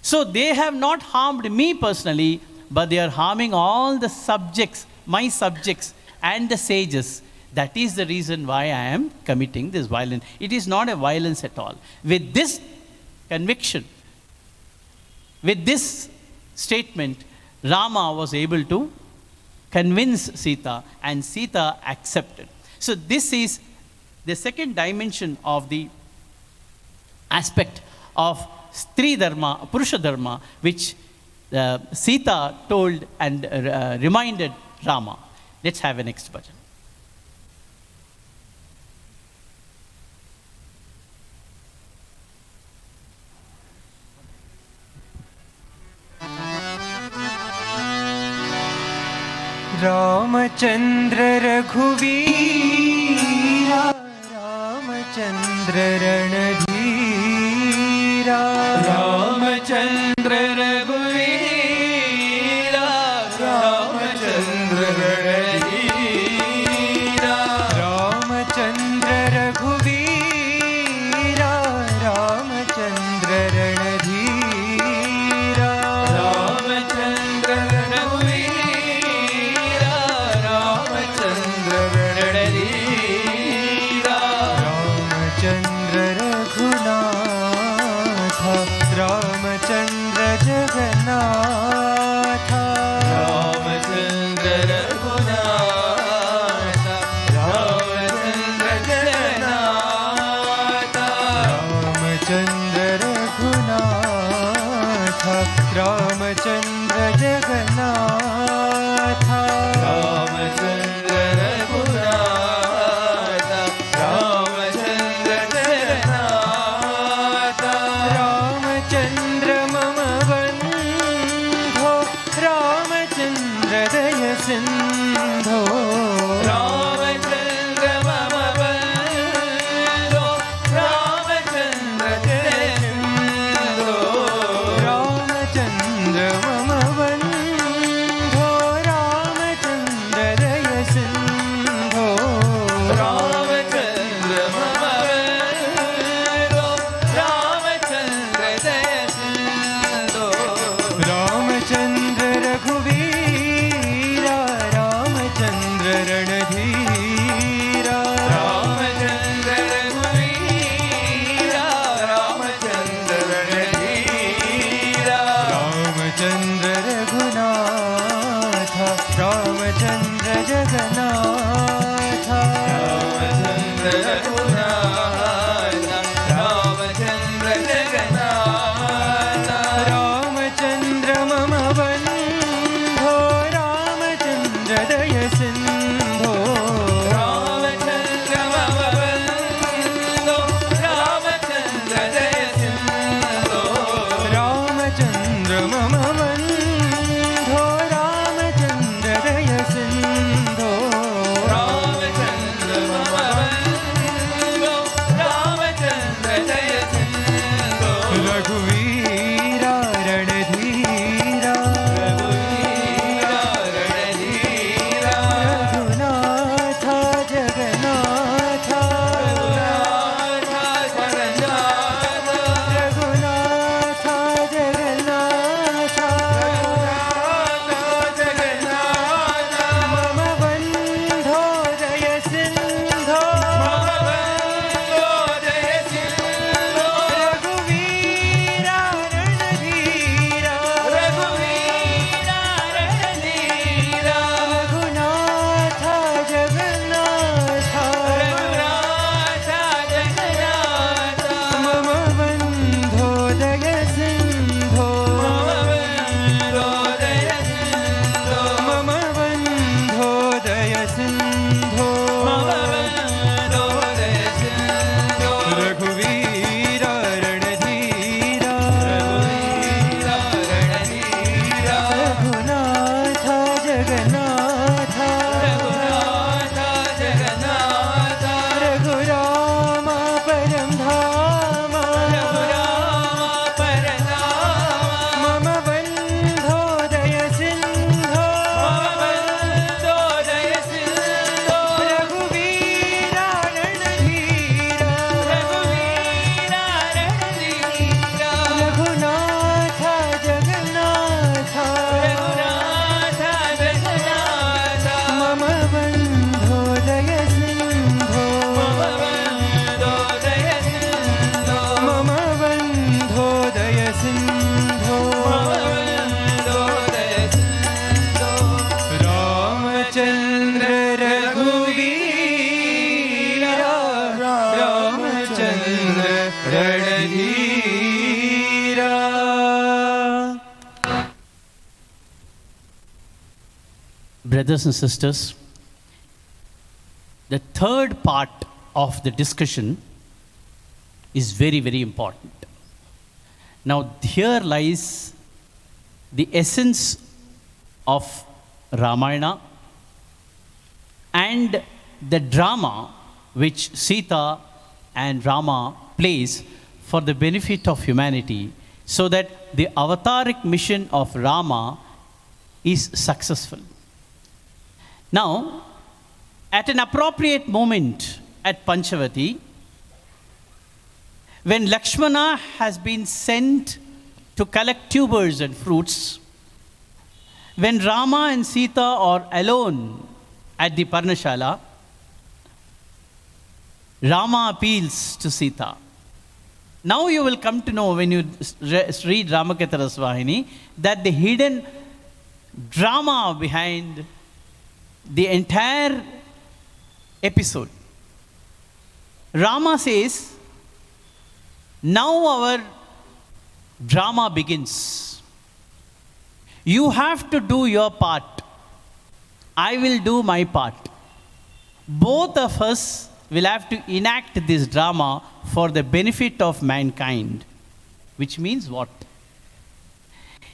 So they have not harmed me personally, but they are harming all the subjects, my subjects and the sages. That is the reason why I am committing this violence. It is not a violence at all. With this conviction, with this statement, Rama was able to convince Sita, and Sita accepted. So this is the second dimension of the aspect of Stri Dharma, Purusha Dharma, which Sita told and reminded Rama. Let's have a next bhajan. Ramchandra रघुवीरा Ramchandra रणधीरा Ramchandra रघुवीरा Ramchandra रणधीरा Ramchandra रघुवीरा Ramchandra रणधीरा Ramchandra रघुवीरा Ramchandra रणधीरा Ramchandra Raghunath Ramchandra Jagannath Ramchandra Raghunath Ramchandra Jagannath Ramchandra Raghunath Ramchandra Jagannath Ramchandra Raghunath Ramchandra Jagannath Ramchandra मम बंधो रामचंद्र दय सिंधो रामचंद्र मम बंधो रामचंद्र जयसिंधो रामचंद्र मम बंधो रामचंद्र दय सिंधो रामचंद्र मम बंधो रामचंद्र जयसिंधो रामचंद्र रघुवीरा रामचंद्र रणधीरा रामचंद्र रघुवीरा रामचंद्र रणधीरा रामचंद्र रघुनाथ रामचंद्र जगन्नाथ रामचंद्र रघुनाथ रामचंद्र जगन्नाथ रामचंद्र मम बंधो रामचंद्र दय सिंधो रामचंद्र मम बंधो रामचंद्र जयसिंधो रामचंद्र मम बंधो रामचंद्र दय सिंधो रामचंद्र मम बंधो Brothers and sisters, the third part of the discussion is very, very important. Now, here lies the essence of Rāmāyana and the drama which Sita and Rāma plays for the benefit of humanity, so that the avataric mission of Rāma is successful. Now, at an appropriate moment at Panchavati, when Lakshmana has been sent to collect tubers and fruits, when Rama and Sita are alone at the Parnashala, Rama appeals to Sita. Now you will come to know when you read Ramakatharasvahini that the hidden drama behind the entire episode. Rama says, now our drama begins. You have to do your part. I will do my part. Both of us will have to enact this drama for the benefit of mankind. Which means what?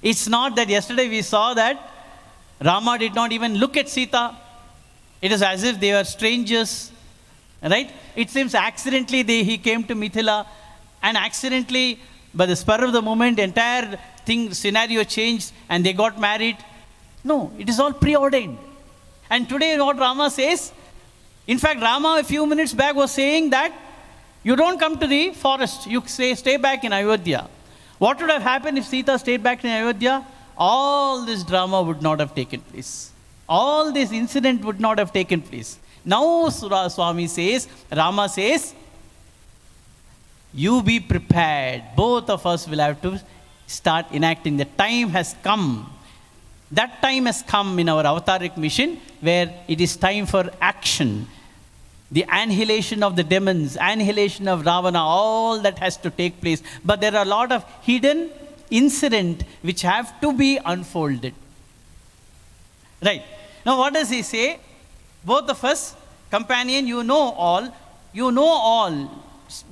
It's not that yesterday we saw that Rama did not even look at Sita. It is as if they were strangers, right? It seems accidentally he came to Mithila, and accidentally, by the spur of the moment, entire scenario changed and they got married. No, it is all preordained. And today what Rama says, in fact, Rama a few minutes back was saying that you don't come to the forest, you stay back in Ayodhya. What would have happened if Sita stayed back in Ayodhya? All this drama would not have taken place. All this incident would not have taken place. Now Swami says, Rama says, you be prepared. Both of us will have to start enacting. The time has come. That time has come in our avataric mission where it is time for action. The annihilation of the demons, annihilation of Ravana, all that has to take place. But there are a lot of hidden incidents which have to be unfolded. Right. Now what does he say? Both of us, companion, you know all.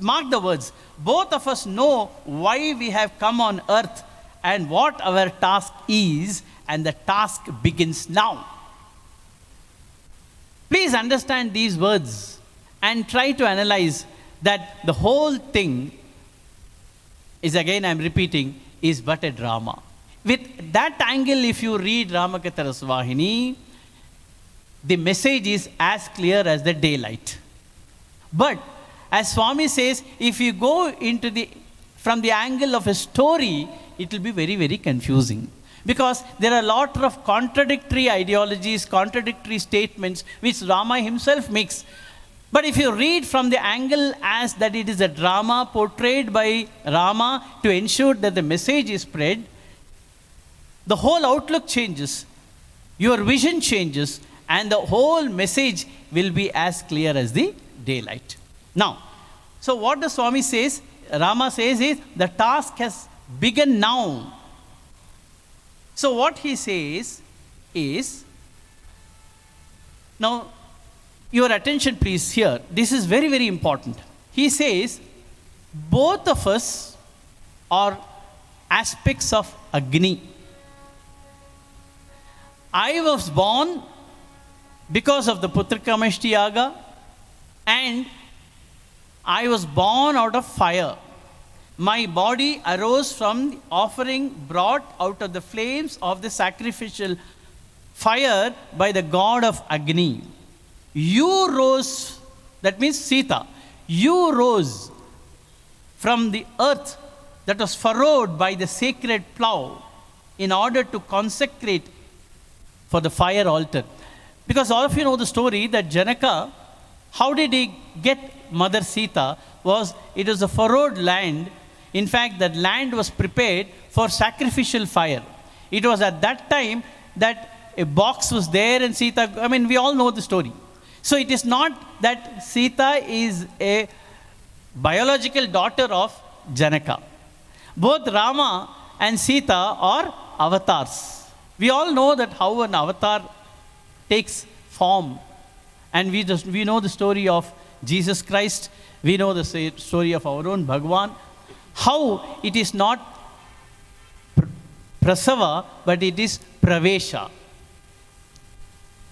Mark the words. Both of us know why we have come on earth and what our task is, and the task begins now. Please understand these words and try to analyze that the whole thing is, again I am repeating, is but a drama. With that angle, if you read Ramakatharasvahini, the message is as clear as the daylight. But as Swami says, if you go from the angle of a story, it will be very, very confusing. Because there are a lot of contradictory ideologies, contradictory statements, which Rama himself makes. But if you read from the angle as that it is a drama portrayed by Rama to ensure that the message is spread, the whole outlook changes, your vision changes, and the whole message will be as clear as the daylight. Now, so what the Swami says, Rama says is, the task has begun now. So what he says is, now your attention please here, this is very, very important. He says, both of us are aspects of Agni. I was born because of the Putrakameshti Yaga, and I was born out of fire. My body arose from the offering brought out of the flames of the sacrificial fire by the god of Agni. You rose, that means Sita, you rose from the earth that was furrowed by the sacred plow in order to consecrate for the fire altar. Because all of you know the story that Janaka, how did he get Mother Sita? It was a furrowed land. In fact, that land was prepared for sacrificial fire. It was at that time that a box was there and Sita, we all know the story. So it is not that Sita is a biological daughter of Janaka. Both Rama and Sita are avatars. We all know that how an avatar takes form. And we know the story of Jesus Christ. We know the story of our own Bhagwan. How it is not prasava, but it is pravesha.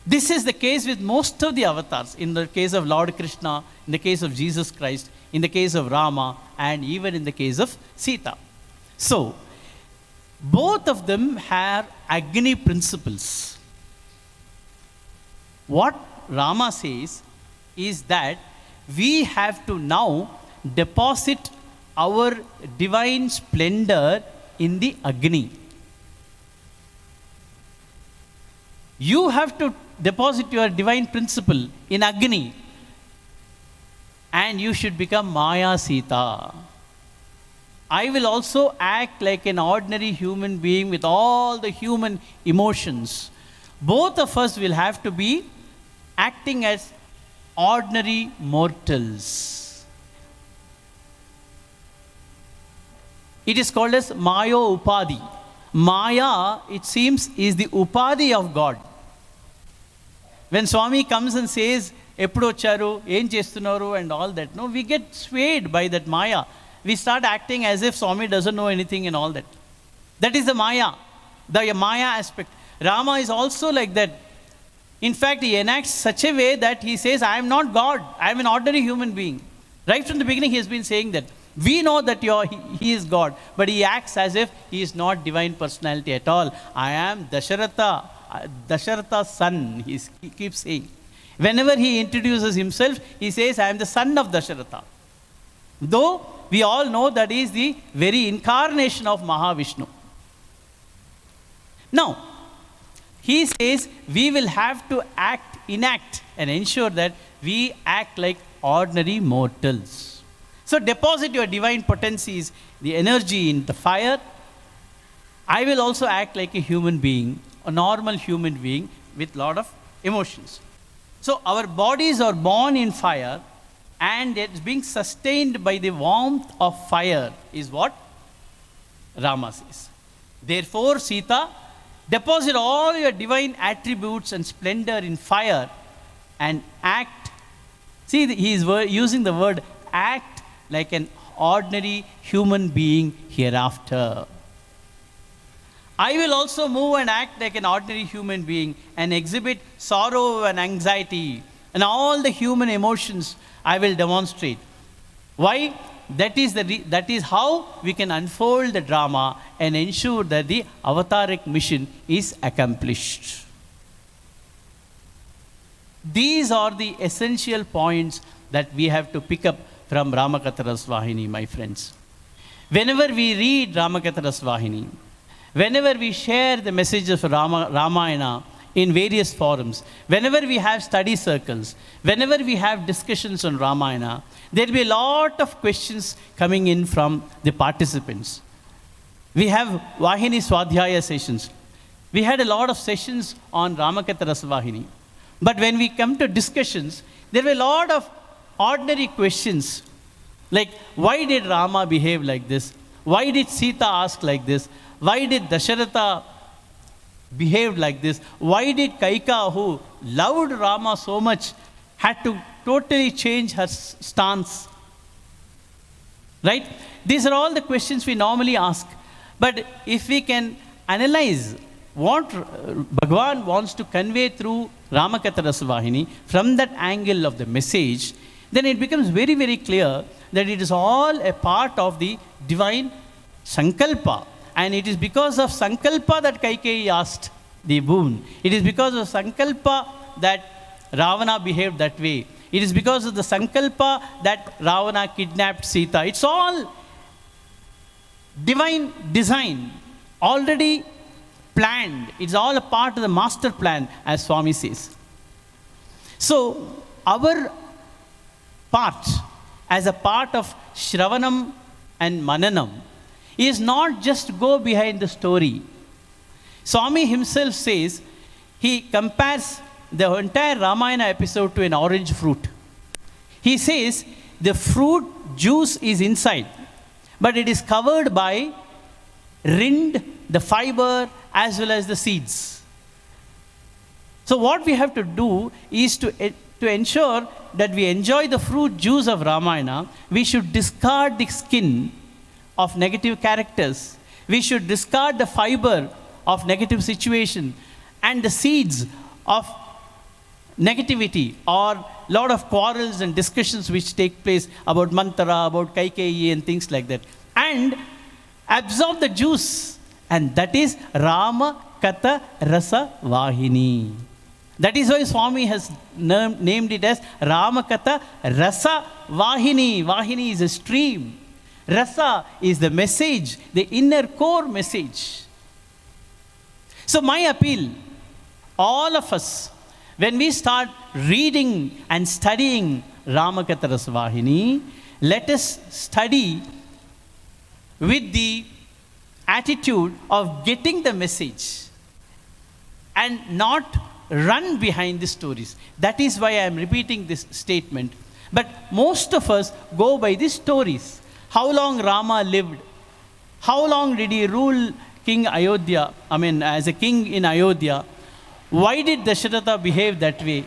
This is the case with most of the avatars. In the case of Lord Krishna, in the case of Jesus Christ, in the case of Rama, and even in the case of Sita. So, both of them have Agni principles. What Rama says is that we have to now deposit our divine splendor in the Agni. You have to deposit your divine principle in Agni, and you should become Maya Sita. I will also act like an ordinary human being with all the human emotions. Both of us will have to be acting as ordinary mortals. It is called as Maya Upadi. Maya, it seems, is the Upadi of God. When Swami comes and says, Eppudu vacharu, em chestunaru, and all that, no, we get swayed by that Maya. We start acting as if Swami doesn't know anything and all that. That is the Maya aspect. Rama is also like that. In fact, he enacts such a way that he says, I am not God, I am an ordinary human being. Right from the beginning, he has been saying that. We know that he is God, but he acts as if he is not divine personality at all. I am Dasharatha's son, he keeps saying. Whenever he introduces himself, he says, I am the son of Dasharatha. Though we all know that he is the very incarnation of Mahavishnu. Now, he says we will have to enact and ensure that we act like ordinary mortals. So deposit your divine potencies, the energy in the fire. I will also act like a human being, a normal human being with lot of emotions. So our bodies are born in fire, and it's being sustained by the warmth of fire is what Rama says. Therefore, Sita, deposit all your divine attributes and splendor in fire and act. See, he is using the word act like an ordinary human being hereafter. I will also move and act like an ordinary human being and exhibit sorrow and anxiety and all the human emotions I will demonstrate. Why? That is how we can unfold the drama and ensure that the avataric mission is accomplished. These are the essential points that we have to pick up from Ramakatharasvahini, my friends. Whenever we read Ramakatharasvahini, whenever we share the message of Rāmāyana in various forums, whenever we have study circles, whenever we have discussions on Rāmāyana, there will be a lot of questions coming in from the participants. We have Vahini Swadhyaya sessions. We had a lot of sessions on Ramakatharasvahini. But when we come to discussions, there were a lot of ordinary questions. Like, why did Rama behave like this? Why did Sita ask like this? Why did Dasharatha behave like this? Why did Kaika, who loved Rama so much, had to totally change her stance? Right? These are all the questions we normally ask. But if we can analyze what Bhagavan wants to convey through Ramakatharasvahini from that angle of the message, then it becomes very, very clear that it is all a part of the divine Sankalpa. And it is because of Sankalpa that Kaikeyi asked the boon. It is because of Sankalpa that Ravana behaved that way. It is because of the Sankalpa that Ravana kidnapped Sita. It's all divine design, already planned. It's all a part of the master plan, as Swami says. So, our part, as a part of Shravanam and Mananam, is not just go behind the story. Swami himself says, he compares the entire Ramayana episode to an orange fruit. He says, the fruit juice is inside, but it is covered by rind, the fiber, as well as the seeds. So what we have to do is to ensure that we enjoy the fruit juice of Ramayana, we should discard the skin of negative characters. We should discard the fiber of negative situation and the seeds of negativity or lot of quarrels and discussions which take place about Manthara, about Kaikeyi and things like that. And absorb the juice. And that is Rama Katha Rasa Vahini. That is why Swami has named it as Rama Katha Rasa Vahini. Vahini is a stream. Rasa is the message, the inner core message. So my appeal, all of us, when we start reading and studying Rama Katha Rasa Vahini, let us study with the attitude of getting the message and not run behind the stories. That is why I am repeating this statement. But most of us go by the stories. How long Rama lived? How long did he rule King Ayodhya? As a king in Ayodhya. Why did Dasharatha behave that way?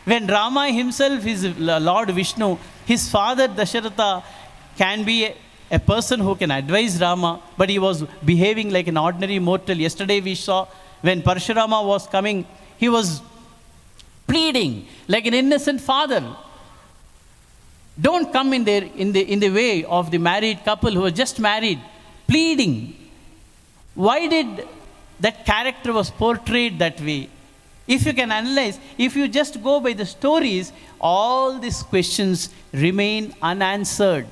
When Rama himself is Lord Vishnu, his father Dasharatha can be a person who can advise Rama, but he was behaving like an ordinary mortal. Yesterday we saw when Parshurama was coming, he was pleading like an innocent father. Don't come in the way of the married couple who are just married, pleading. Why did that character was portrayed that way? If you can analyze, if you just go by the stories, all these questions remain unanswered.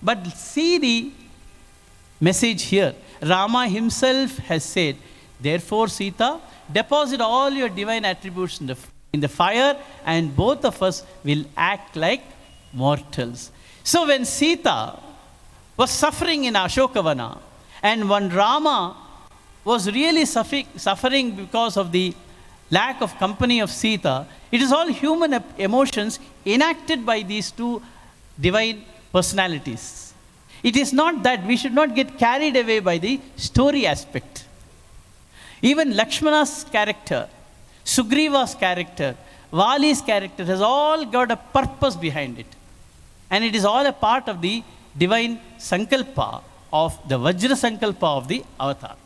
But see the message here. Rama himself has said, therefore Sita, deposit all your divine attributes in the fire and both of us will act like mortals. So when Sita was suffering in Ashokavana and when Rama was really suffering because of the lack of company of Sita, it is all human emotions enacted by these two divine personalities. It is not that we should not get carried away by the story aspect. Even Lakshmana's character, Sugriva's character, Vali's character has all got a purpose behind it. And it is all a part of the divine Sankalpa, of the Vajra Sankalpa of the avatar.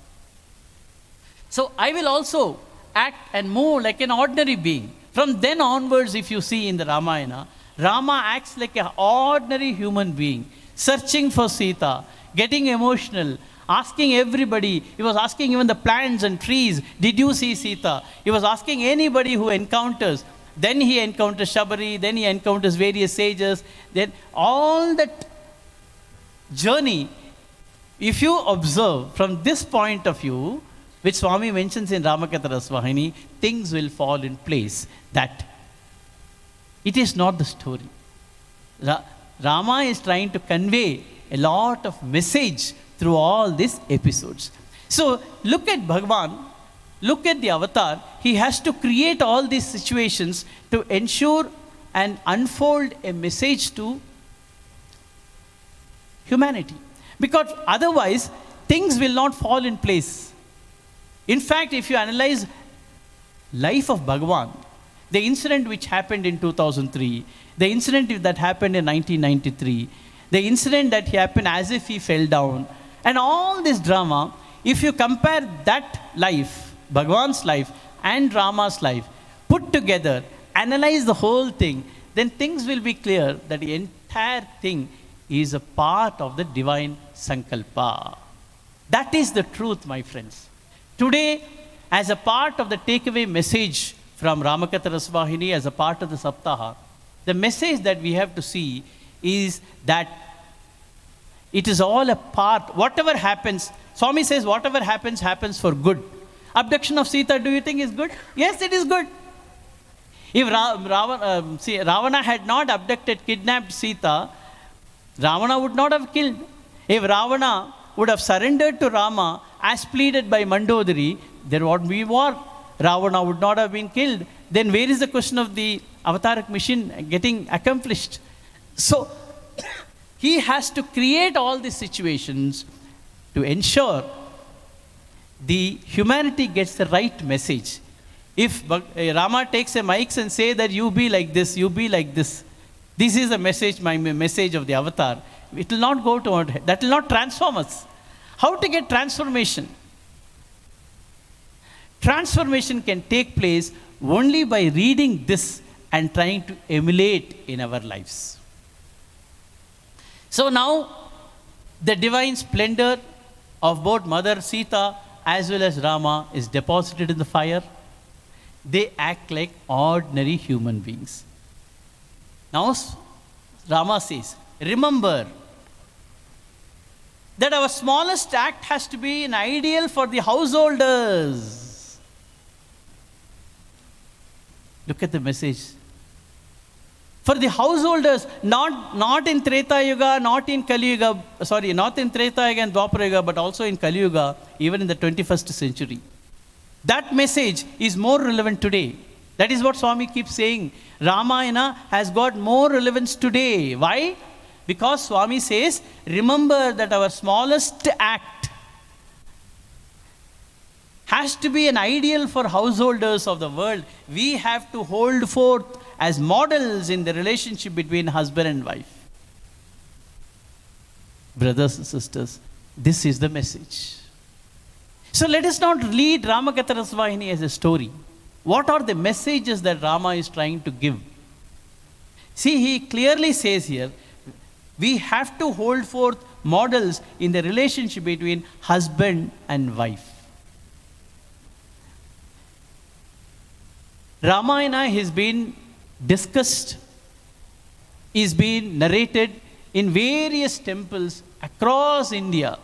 So I will also act and move like an ordinary being. From then onwards, if you see in the Ramayana, Rama acts like an ordinary human being, searching for Sita, getting emotional, asking everybody. He was asking even the plants and trees, did you see Sita? He was asking anybody who encounters. Then he encounters Shabari, then he encounters various sages. Then all that journey, if you observe from this point of view, which Swami mentions in Ramakatha Rasvahini, things will fall in place. That it is not the story. Rama is trying to convey a lot of message through all these episodes. So look at Bhagavan, look at the avatar. He has to create all these situations to ensure and unfold a message to humanity. Because otherwise, things will not fall in place. In fact, if you analyze life of Bhagavan, the incident which happened in 2003, the incident that happened in 1993, the incident that happened as if he fell down, and all this drama, if you compare that life, Bhagavan's life and Rama's life, put together, analyze the whole thing, then things will be clear that the entire thing is a part of the divine Sankalpa. That is the truth, my friends. Today, as a part of the takeaway message from Ramakatha Rasvahini, as a part of the Sapthāha, the message that we have to see is that it is all a part, whatever happens, Swami says whatever happens, happens for good. Abduction of Sita, do you think is good? Yes, it is good. If Ravana had not abducted, kidnapped Sita, Ravana would not have killed. If Ravana would have surrendered to Rama as pleaded by Mandodari, there would be war. Ravana would not have been killed. Then where is the question of the avataric mission getting accomplished? So he has to create all these situations to ensure the humanity gets the right message. If Rama takes a mic and say that you be like this, you be like this, this is the message, my message of the avatar, it will not go to our head. That will not transform us. How to get transformation? Transformation can take place only by reading this and trying to emulate in our lives. So now, the divine splendor of both Mother Sita as well as Rama is deposited in the fire. They act like ordinary human beings. Now, Rama says, remember that our smallest act has to be an ideal for the householders. Look at the message. For the householders, not in Treta Yuga, not in Kali Yuga, not in Treta Yuga and Dwapara Yuga, but also in Kali Yuga, even in the 21st century. That message is more relevant today. That is what Swami keeps saying. Rāmāyana has got more relevance today. Why? Because Swami says, remember that our smallest act has to be an ideal for householders of the world. We have to hold forth as models in the relationship between husband and wife. Brothers and sisters, this is the message. So let us not read Ramakatharasvahini as a story. What are the messages that Rama is trying to give? See, he clearly says here, we have to hold forth models in the relationship between husband and wife. Rāmāyana has been discussed, is being narrated in various temples across India,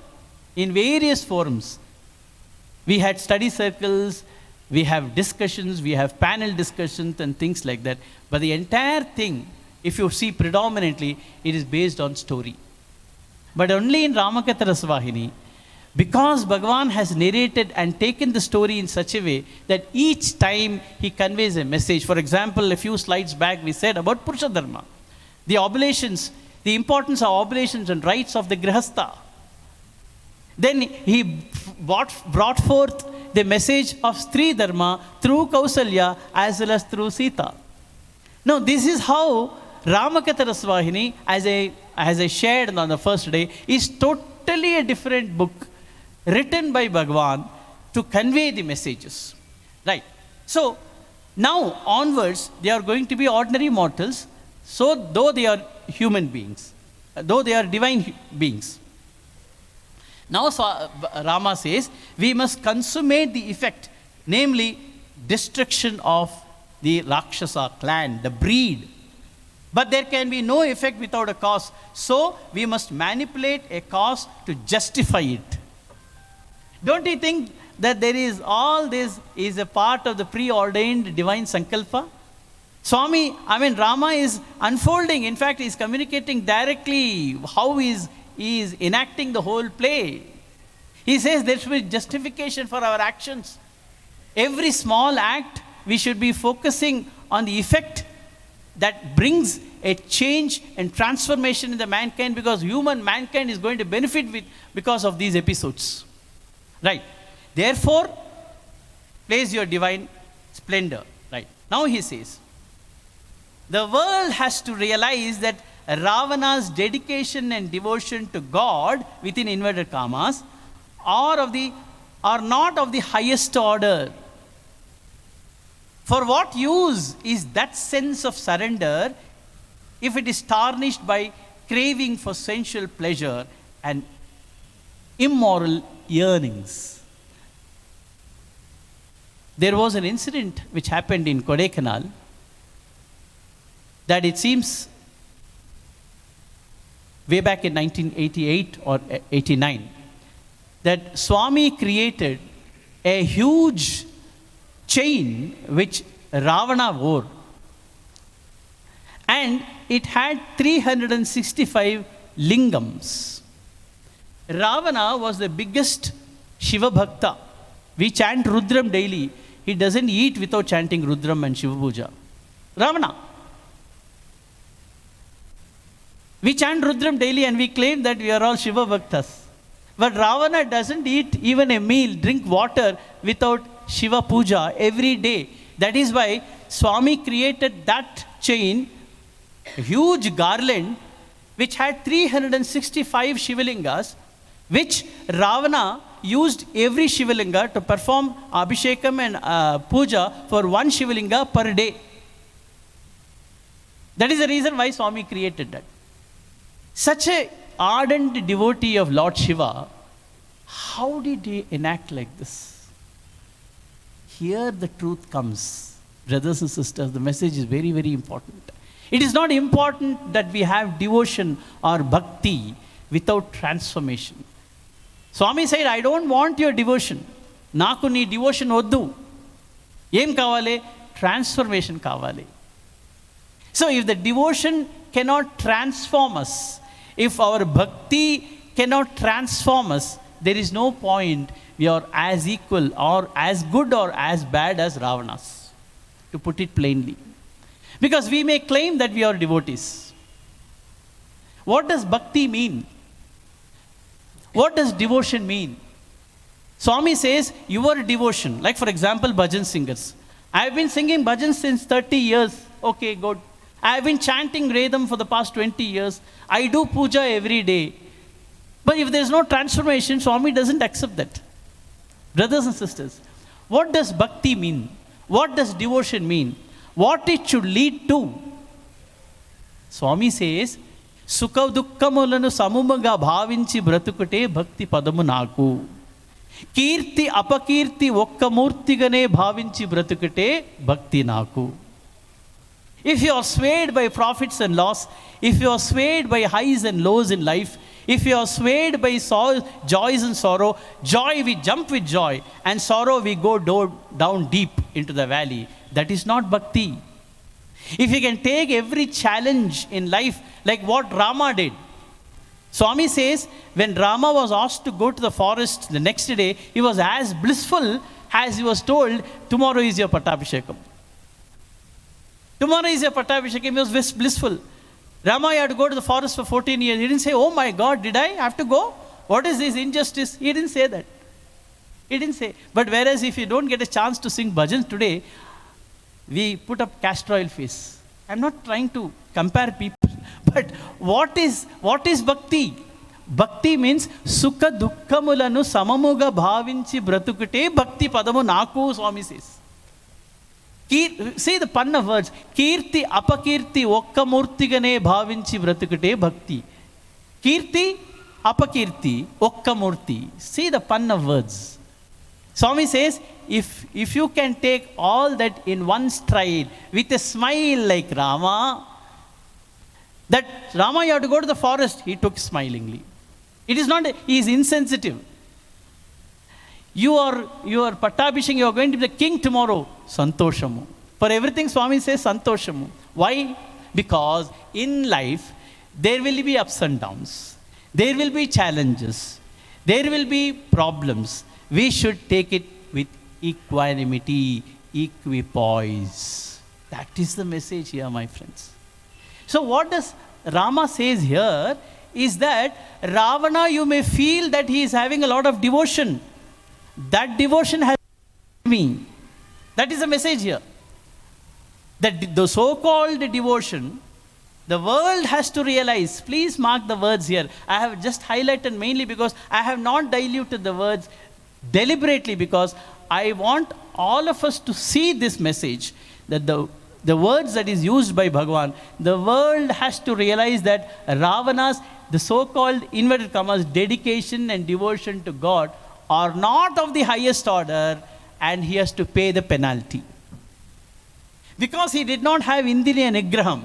in various forums. We had study circles, we have discussions, we have panel discussions and things like that. But the entire thing, if you see predominantly, it is based on story. But only in Ramakatharasvahini, because Bhagavan has narrated and taken the story in such a way that each time he conveys a message. For example, a few slides back we said about Purusha Dharma, the oblations, the importance of oblations and rites of the Grihastha. Then he brought forth the message of Stri Dharma through Kausalya as well as through Sita. Now, this is how Ramakatharasvahini, as I shared on the first day, is totally a different book written by Bhagavan to convey the messages. Right. So, now onwards, they are going to be ordinary mortals, so though they are human beings, though they are divine beings. Now Rama says, we must consummate the effect, namely destruction of the Rakshasa clan, the breed. But there can be no effect without a cause. So we must manipulate a cause to justify it. Don't you think that there is all this is a part of the preordained divine sankalpa? Rama is unfolding. In fact, he is communicating directly how he is enacting the whole play. He says there should be justification for our actions. Every small act, we should be focusing on the effect that brings a change and transformation in the mankind, because mankind is going to benefit because of these episodes. Right. Therefore, place your divine splendor. Right. Now he says, the world has to realize that Ravana's dedication and devotion to God, within inverted commas, are not of the highest order. For what use is that sense of surrender if it is tarnished by craving for sensual pleasure and immoral yearnings? There was an incident which happened in Kodaikanal that it seems way back in 1988 or 89, that Swami created a huge chain which Ravana wore. And it had 365 lingams. Ravana was the biggest Shiva Bhakta. We chant Rudram daily. He doesn't eat without chanting Rudram and Shiva Puja. Ravana. We chant Rudram daily and we claim that we are all Shiva Bhaktas. But Ravana doesn't eat even a meal, drink water without Shiva Puja every day. That is why Swami created that chain, a huge garland, which had 365 Shivalingas, which Ravana used every Shivalinga to perform Abhishekam and Puja for one Shivalinga per day. That is the reason why Swami created that. Such a ardent devotee of Lord Shiva, how did he enact like this? Here the truth comes. Brothers and sisters, the message is very, very important. It is not important that we have devotion or bhakti without transformation. Swami said, I don't want your devotion. Naku nee devotion oddu. Em kavale? Transformation kavale. So if the devotion cannot transform us, if our bhakti cannot transform us, there is no point we are as equal or as good or as bad as Ravanas, to put it plainly. Because we may claim that we are devotees. What does bhakti mean? What does devotion mean? Swami says, your devotion, like for example, bhajan singers. I have been singing bhajan since 30 years. Okay, good. I have been chanting Redam for the past 20 years. I do puja every day. But if there is no transformation, Swami doesn't accept that. Brothers and sisters, what does bhakti mean? What does devotion mean? What it should lead to? Swami says, Sukha dukkhamulanu samumuga bhavinchi bratukute bhakti padamu naku. Kirti apakirti okka murtigane bhavinchi bratukute bhakti naku. If you are swayed by profits and loss, if you are swayed by highs and lows in life, if you are swayed by joys and sorrow, joy we jump with joy, and sorrow we go down deep into the valley. That is not bhakti. If you can take every challenge in life like what Rāma did. Swami says, when Rāma was asked to go to the forest the next day, he was as blissful as he was told, tomorrow is your Pattabhishekam. Tomorrow is your Pattabhishekam. He was blissful. Rāma had to go to the forest for 14 years. He didn't say, oh my God, did I have to go? What is this injustice? He didn't say that. He didn't say. But whereas if you don't get a chance to sing bhajans today, we put up castor oil face. I'm not trying to compare people. But what is bhakti? Bhakti means sukha dukkhamulanu samamuga bhavinchi bratukute bhakti padamu naku, Swami says. See the pun of words. Kirti apakirti okka murtigane bhavinchi bratukute bhakti. Kirti apakirti okka murti. See the pun of words. Swami says, if you can take all that in one stride with a smile like Rāma, that Rāma, you have to go to the forest, he took smilingly. It is not, he is insensitive. You are Pattabhishekam, you are going to be the king tomorrow. Santoshamu. For everything Swami says Santoshamu. Why? Because in life, there will be ups and downs. There will be challenges. There will be problems. We should take it with equanimity, equipoise. That is the message here, my friends. So what does Rāma says here is that Ravana, you may feel that he is having a lot of devotion. That devotion has me. That is the message here. That the so-called devotion, the world has to realize, please mark the words here. I have just highlighted mainly because I have not diluted the words deliberately, because I want all of us to see this message, that the words that is used by Bhagavan, the world has to realize that Ravana's, the so-called inverted commas, dedication and devotion to God are not of the highest order, and he has to pay the penalty. Because he did not have Indriya Nigraham,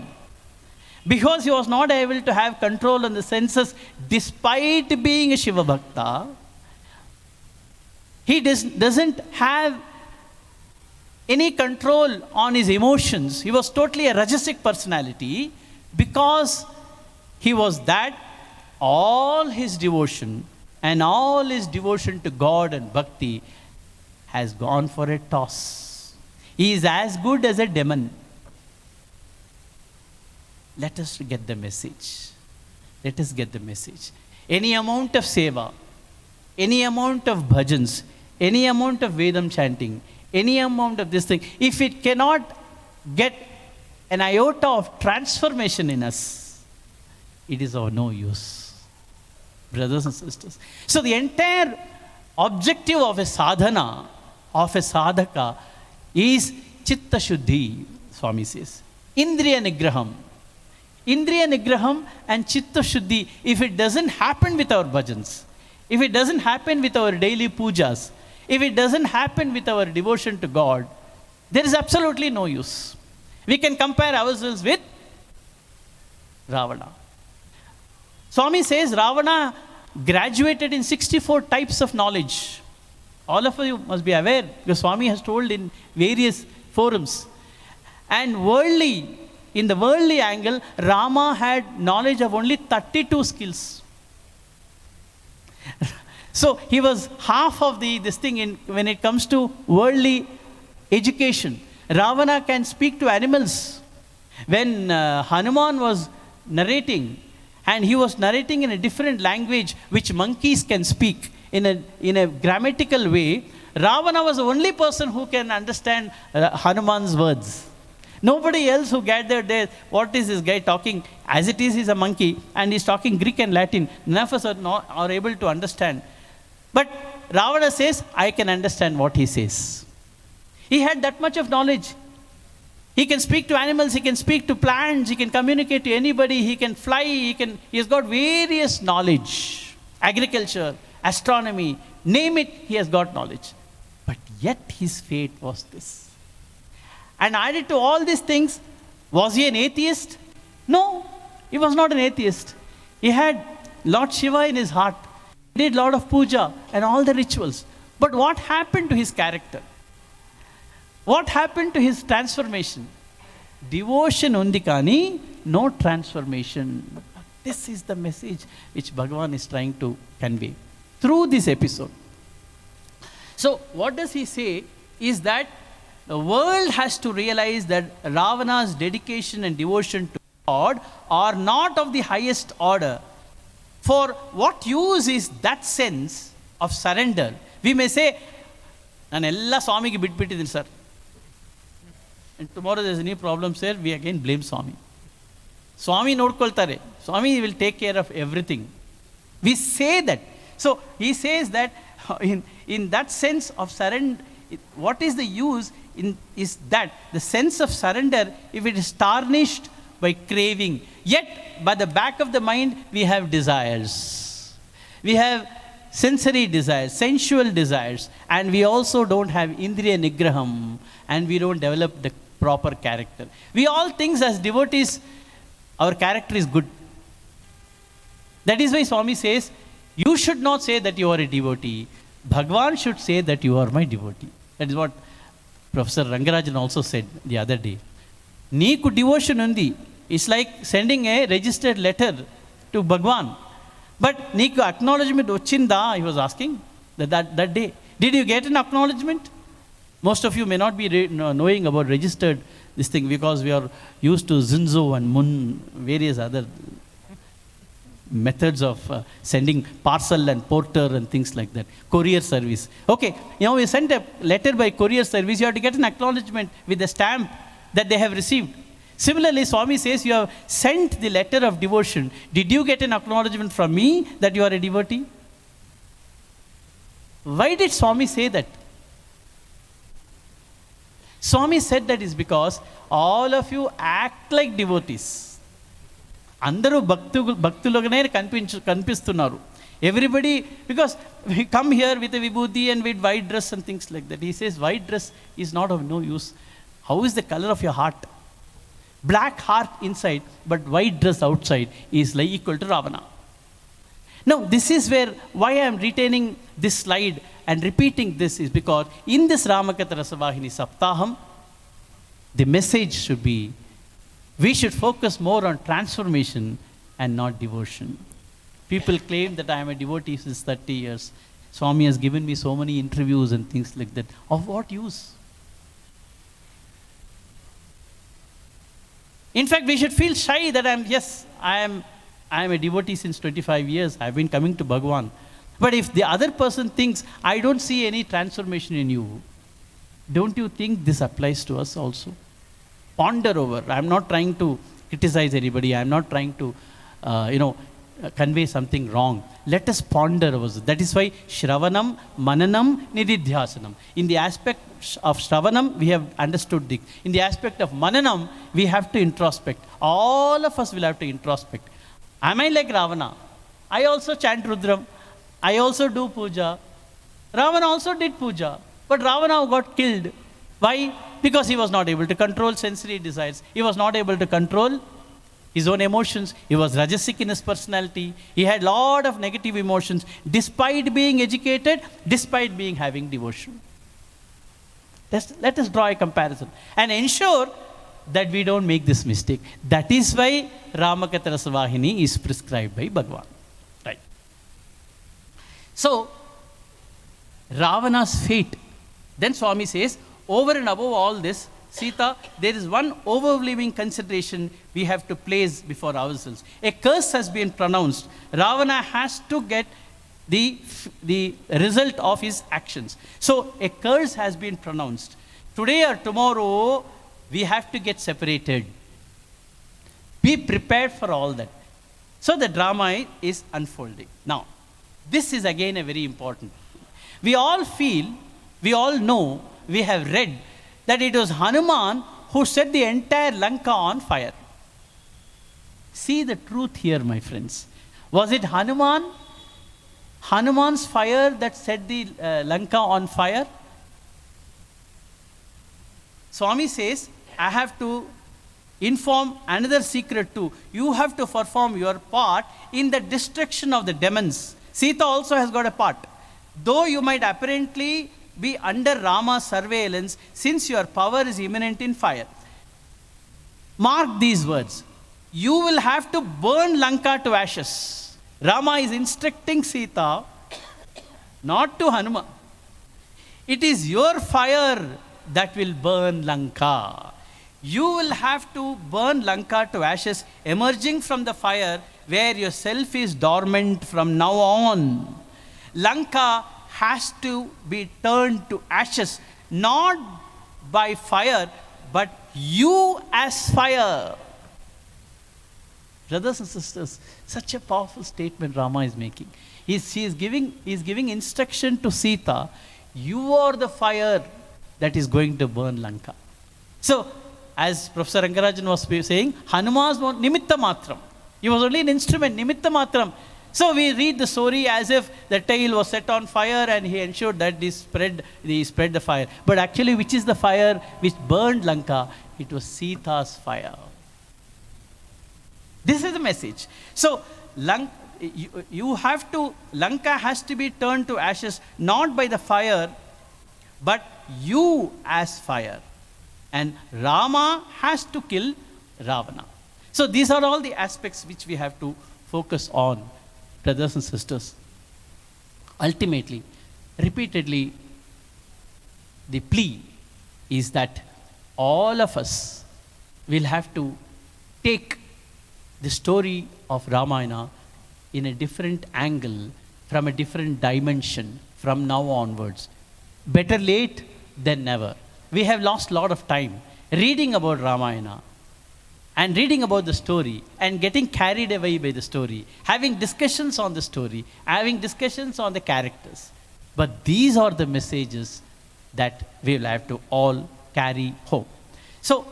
because he was not able to have control on the senses despite being a Shiva Bhakta, he doesn't have any control on his emotions. He was totally a Rajasic personality. Because he was that, all his devotion and all his devotion to God and Bhakti has gone for a toss. He is as good as a demon. Let us get the message. Let us get the message. Any amount of seva, any amount of bhajans, any amount of Vedam chanting, any amount of this thing, if it cannot get an iota of transformation in us, it is of no use. Brothers and sisters. So the entire objective of a sadhana, of a sadhaka, is chitta shuddhi, Swami says. Indriya nigraham. Indriya nigraham and chitta shuddhi, if it doesn't happen with our bhajans, if it doesn't happen with our daily pujas, if it doesn't happen with our devotion to God, there is absolutely no use. We can compare ourselves with Ravana. Swami says Ravana graduated in 64 types of knowledge. All of you must be aware, because Swami has told in various forums. And in the worldly angle, Rama had knowledge of only 32 skills. So he was half of this thing when it comes to worldly education. Ravana can speak to animals. When Hanuman was narrating, and he was narrating in a different language which monkeys can speak in a grammatical way, Ravana was the only person who can understand Hanuman's words. Nobody else who gathered there, what is this guy talking? As it is, he's a monkey and he's talking Greek and Latin. None of us are able to understand. But Ravana says, I can understand what he says. He had that much of knowledge. He can speak to animals, he can speak to plants, he can communicate to anybody, he can fly, he has got various knowledge. Agriculture, astronomy, name it, he has got knowledge. But yet his fate was this. And added to all these things, was he an atheist? No, he was not an atheist. He had Lord Shiva in his heart. He did a lot of puja and all the rituals. But what happened to his character? What happened to his transformation? Devotion undikani, no transformation. This is the message which Bhagavan is trying to convey through this episode. So what does he say is that the world has to realize that Ravana's dedication and devotion to God are not of the highest order. For what use is that sense of surrender? We may say, "Nanu ella Swamiki bitbittidini sir." And tomorrow there is any problem, sir, we again blame Swami. Swami nodkoltare. Swami will take care of everything. We say that. So he says that in that sense of surrender, what is the use is that the sense of surrender, if it is tarnished by craving, yet by the back of the mind we have desires. We have sensory desires, sensual desires, and we also don't have indriya nigraham, and we don't develop the proper character. We all think as devotees, our character is good. That is why Swami says, you should not say that you are a devotee. Bhagavan should say that you are my devotee. That is what Professor Rangarajan also said the other day. Neeku devotion undi. It's like sending a registered letter to Bhagavan. But neeku acknowledgement ochinda, he was asking that day. Did you get an acknowledgement? Most of you may not be knowing about registered this thing, because we are used to Zinzo and Mun, various other methods of sending parcel and porter and things like that. Courier service. Okay, we sent a letter by courier service, you have to get an acknowledgement with a stamp that they have received. Similarly, Swami says, you have sent the letter of devotion. Did you get an acknowledgement from me that you are a devotee? Why did Swami say that? Swami said that is because all of you act like devotees. Andaru bhaktulagane kanpistunnaru. Everybody, because we come here with a vibhuti and with white dress and things like that. He says white dress is not of no use. How is the color of your heart? Black heart inside, but white dress outside is like equal to Ravana. Now, this is why I am retaining this slide and repeating this is because in this Ramakatha Rasavahini Sapthāham, the message should be, we should focus more on transformation and not devotion. People claim that I am a devotee since 30 years. Swami has given me so many interviews and things like that. Of what use? In fact, we should feel shy that I am a devotee since 25 years. I've been coming to Bhagavan. But if the other person thinks, I don't see any transformation in you, don't you think this applies to us also? Ponder over. I'm not trying to criticize anybody. I'm not trying to, convey something wrong. Let us ponder over this. That is why Shravanam, Mananam, Nididhyasanam. In the aspect of Shravanam, we have understood this. In the aspect of Mananam, we have to introspect. All of us will have to introspect. Am I like Ravana? I also chant Rudram. I also do puja. Ravana also did puja. But Ravana got killed. Why? Because he was not able to control sensory desires. He was not able to control his own emotions. He was rajasic in his personality. He had a lot of negative emotions despite being educated, despite having devotion. Let us draw a comparison and ensure that we don't make this mistake. That is why Ramakatha Rasavahini is prescribed by Bhagavan. Right. So, Ravana's fate. Then Swami says, over and above all this, Sita, there is one overwhelming consideration we have to place before ourselves. A curse has been pronounced. Ravana has to get the result of his actions. So a curse has been pronounced. Today or tomorrow, we have to get separated. Be prepared for all that. So the drama is unfolding. Now, this is again a very important. We all feel, we all know, we have read that it was Hanuman who set the entire Lanka on fire. See the truth here, my friends. Was it Hanuman's fire that set the Lanka on fire? Swami says, I have to inform another secret too. You have to perform your part in the destruction of the demons. Sita also has got a part. Though you might apparently be under Rama's surveillance, since your power is imminent in fire. Mark these words. You will have to burn Lanka to ashes. Rama is instructing Sita, not to Hanuman. It is your fire that will burn Lanka. You will have to burn Lanka to ashes, emerging from the fire where your self is dormant from now on. Lanka has to be turned to ashes, not by fire, but you as fire. Brothers and sisters, such a powerful statement Rama is making. He is giving instruction to Sita, you are the fire that is going to burn Lanka. So, as Professor Rangarajan was saying, Hanuman was nimitta matram. He was only an instrument, nimitta matram. So we read the story as if the tail was set on fire and he ensured that he spread the fire. But actually, which is the fire which burned Lanka? It was Sita's fire. This is the message. So Lanka has to be turned to ashes, not by the fire, but you as fire. And Rama has to kill Ravana. So these are all the aspects which we have to focus on. Brothers and sisters, ultimately, repeatedly, the plea is that all of us will have to take the story of Rāmāyana in a different angle, from a different dimension, from now onwards. Better late than never. We have lost a lot of time reading about Rāmāyana, and reading about the story and getting carried away by the story, having discussions on the story, having discussions on the characters. But these are the messages that we will have to all carry home. So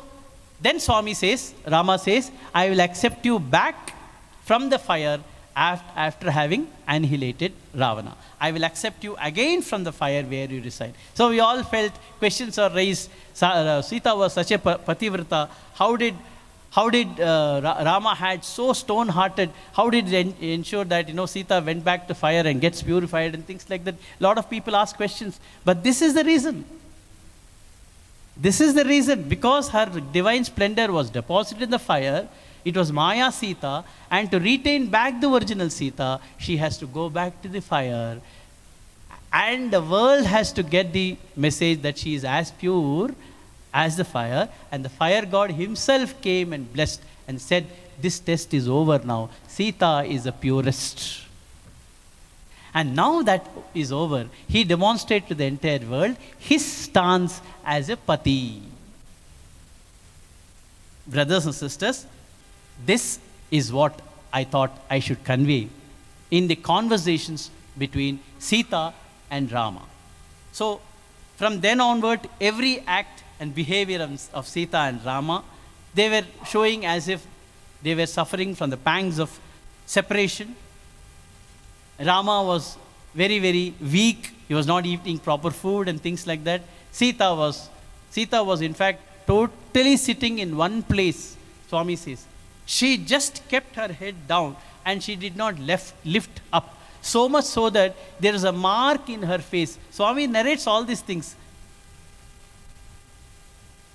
then Swami says, Rama says, I will accept you back from the fire after having annihilated Ravana. I will accept you again from the fire where you reside. So we all felt questions are raised. Sita was such a pativrata. How did Rama had so stone-hearted? How did he ensure that Sita went back to fire and gets purified and things like that? A lot of people ask questions, but this is the reason. This is the reason, because her divine splendor was deposited in the fire. It was Maya Sita, and to retain back the original Sita, she has to go back to the fire, and the world has to get the message that she is as pure as the fire, and the fire god himself came and blessed and said, this test is over now. Sita is the purest. And now that is over, he demonstrated to the entire world his stance as a pati. Brothers and sisters, this is what I thought I should convey in the conversations between Sita and Rama. So, from then onward, every act and behavior of Sita and Rama, they were showing as if they were suffering from the pangs of separation. Rama was very, very weak. He was not eating proper food and things like that. Sita was in fact totally sitting in one place, Swami says. She just kept her head down and she did not lift up. So much so that there is a mark in her face. Swami narrates all these things.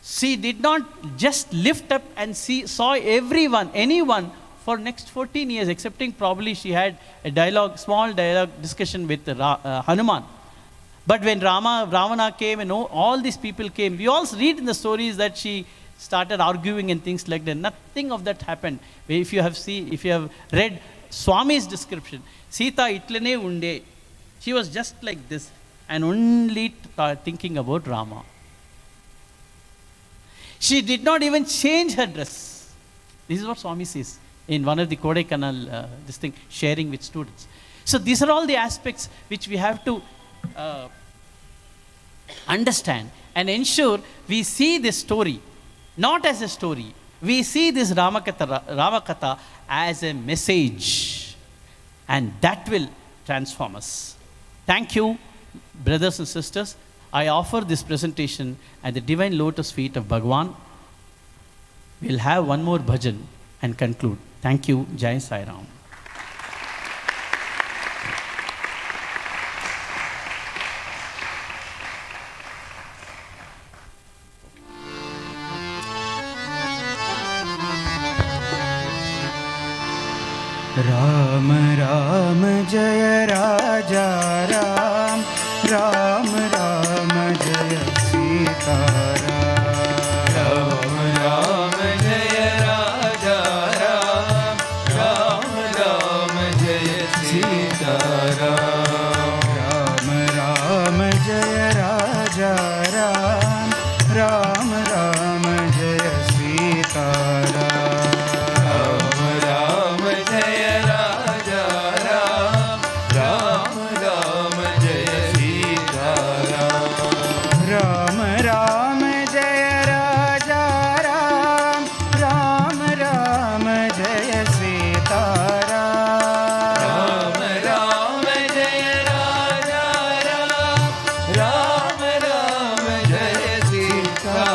She did not just lift up and saw anyone for next 14 years, excepting probably she had a small dialogue discussion with Hanuman. But when Ravana came and all these people came, we all read in the stories that she started arguing and things like that. Nothing of that happened. If you have read Swami's description, Sita itlane unde. She was just like this and only thinking about Rama. She did not even change her dress. This is what Swami says in one of the Kodaikanal sharing with students. So these are all the aspects which we have to understand and ensure we see this story not as a story. We see this Ramakatha as a message, and that will transform us. Thank you, brothers and sisters. I offer this presentation at the divine lotus feet of Bhagwan. We'll have one more bhajan and conclude. Thank you. Jai Sai Ram. Ram Ram जय राजा राम, राम राम जय सीता राम, राम जय राजा राम, राम राम जय सीता राम राम जय राजा राम, राम राम जय सीता सीता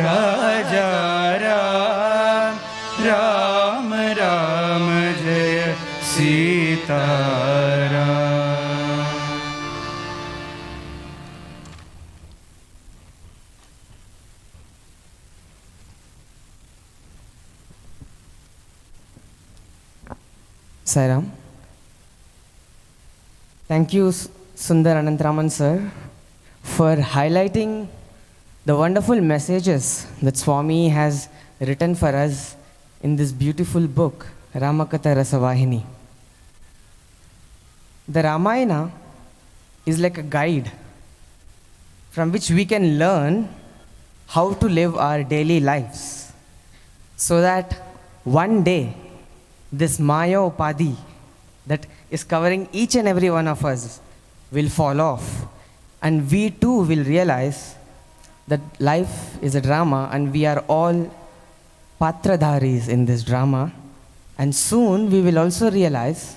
राजा राम राम राम जय Sita Ram. Sairam. Thank you, Sundar Anantharaman sir, for highlighting the wonderful messages that Swami has written for us in this beautiful book, Ramakatha Rasavahini. The Rāmāyana is like a guide from which we can learn how to live our daily lives, so that one day this Maya Upadhi that is covering each and every one of us will fall off, and we too will realize that life is a drama and we are all patradharis in this drama, and soon we will also realize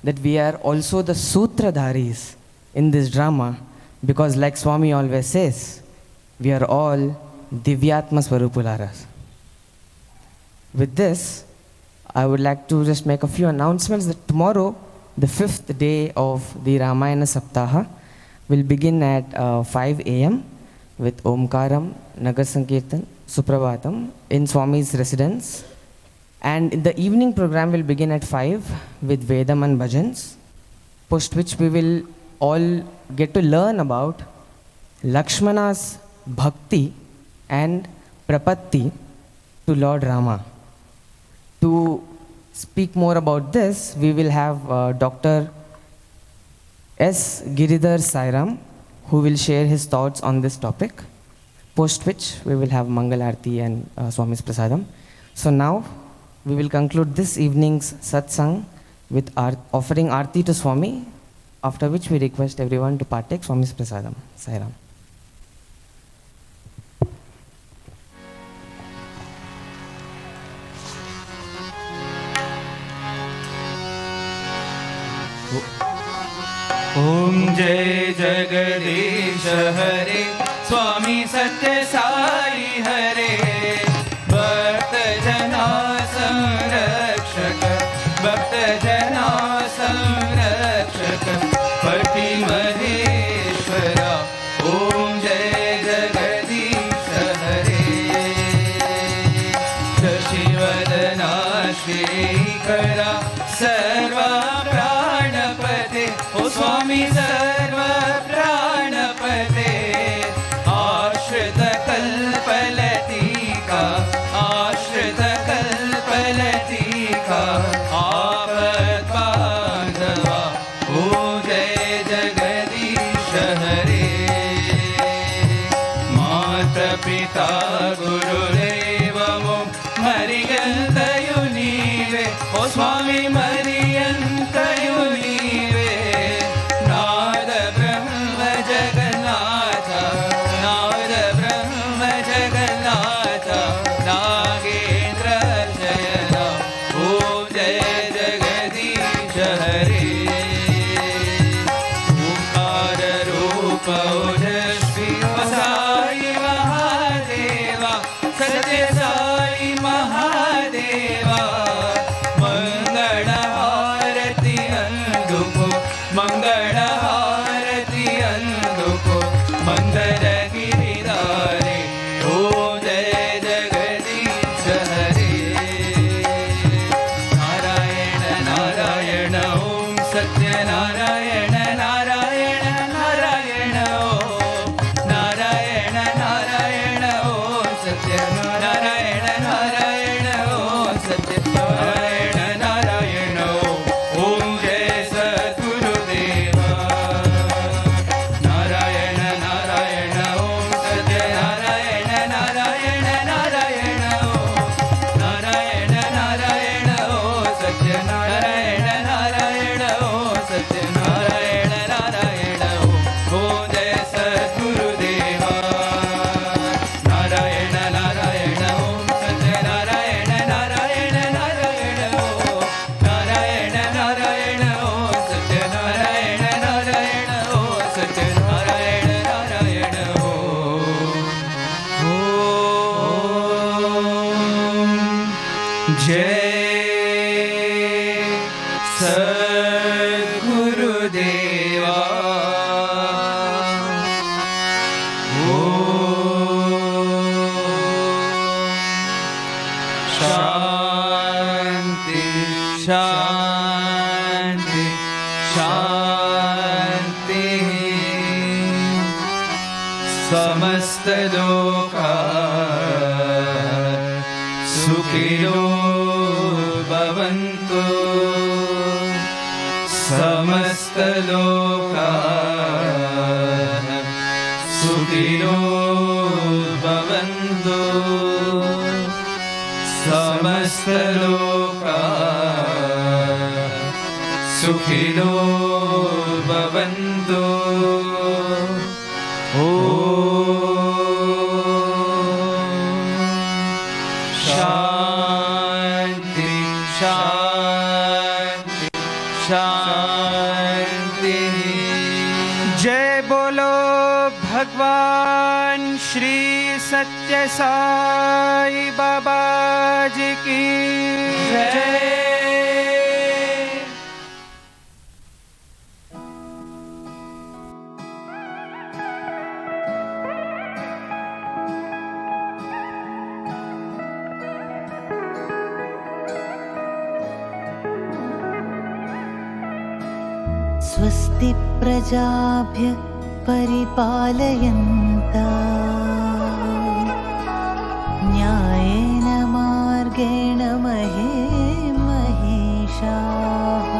that we are also the sutradharis in this drama, because like Swami always says, we are all Divyatma Swarupularas. With this, I would like to just make a few announcements that tomorrow, the 5th day of the Rāmāyana Sapthāha, will begin at 5 a.m. with Omkaram, Nagar Sankirtan, Suprabhatam in Swami's residence. And the evening program will begin at 5 with Vedam and Bhajans, post which we will all get to learn about Lakshmana's bhakti and prapatti to Lord Rama. To speak more about this, we will have Dr. S. Giridhar Sairam, who will share his thoughts on this topic, post which we will have Mangal Arti and Swami's Prasadam. So now, we will conclude this evening's satsang with offering Arti to Swami, after which we request everyone to partake Swami's Prasadam. Sairam. ॐ जय जगदीश हरे स्वामी सत्य साई हरे भक्त जना संरक्षक भक्त जना संरक्षक पति महेश्वरा ॐ जय जगदीश हरे शशिवदना श्रीकरा सर्वा प्राणपते ओ स्वामी सर्व प्राणपते आश्रित कल्पलतिका आश्रित कल्पलतिका आपद बांधवा ओ जय जगदीश हरे माता पिता गुरुदेवमो मरियन्तयु नीवे ओ स्वामी मरियन्तयु नीवे नाद ब्रह्म जगन्नाथ नाद ब्रह्म जगन्नाथ नागेन्द्र जयना ओ जय जगदीश हरे ओंकार रूप ओजस्वी साई महादेवा सत्य साई महादेवा मंगल हारति अंधुको मंगल हारति अंधुको मंदर गिरिधारे ओ जय जगदीश हरे नारायण नारायण ओम सत्य नारायण नारायण नारायण ओम नारायण नारायण ओम सत्य नारायण नारायण ओम सत्य नारायण नारायण ओम जय सद्गुरुदेवा नारायण नारायण ओम सत्य नारायण नारायण नारायण ओम नारायण नारायण ओम सत्य नारायण नारायण ओम सत्य नारायण नारायण ओम जय सद्गुरुदेवा नारायण नारायण जय सद्गुरुदेवा शांति शांति शांति समस्त लोका सुखिनो भवन्तु समस्त लोका सुखिनो भवन्तु समस्त लोका सुखिनो भवन्तु शांति शांति शांति। जय बोलो भगवान श्री सत्य साई बाबा जी की जय। स्वस्ति प्रजाभ्य परिपालयन्ता न्यायेन मार्गेण महिषाः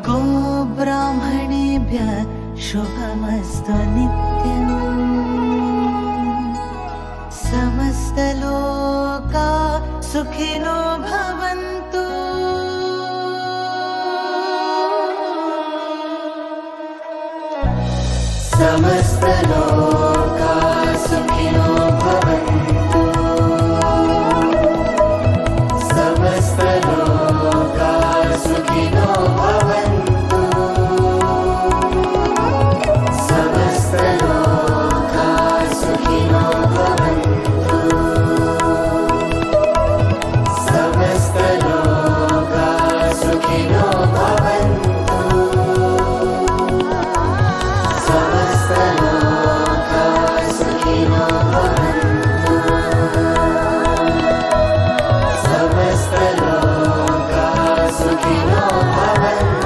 गोब्राह्मणेभ्यः शुभमस्तु नित्यम् समस्तलोका सुखिनो भवन्तु समस्त लोका सुखिनो भवन्तु समस्त लोका सुखिनो भवन्तु समस्त लोका सुखिनो भवन्तु समस्त लोका सुखिनो भवन्तु समस्त लोका सुखिनो भवन्तु।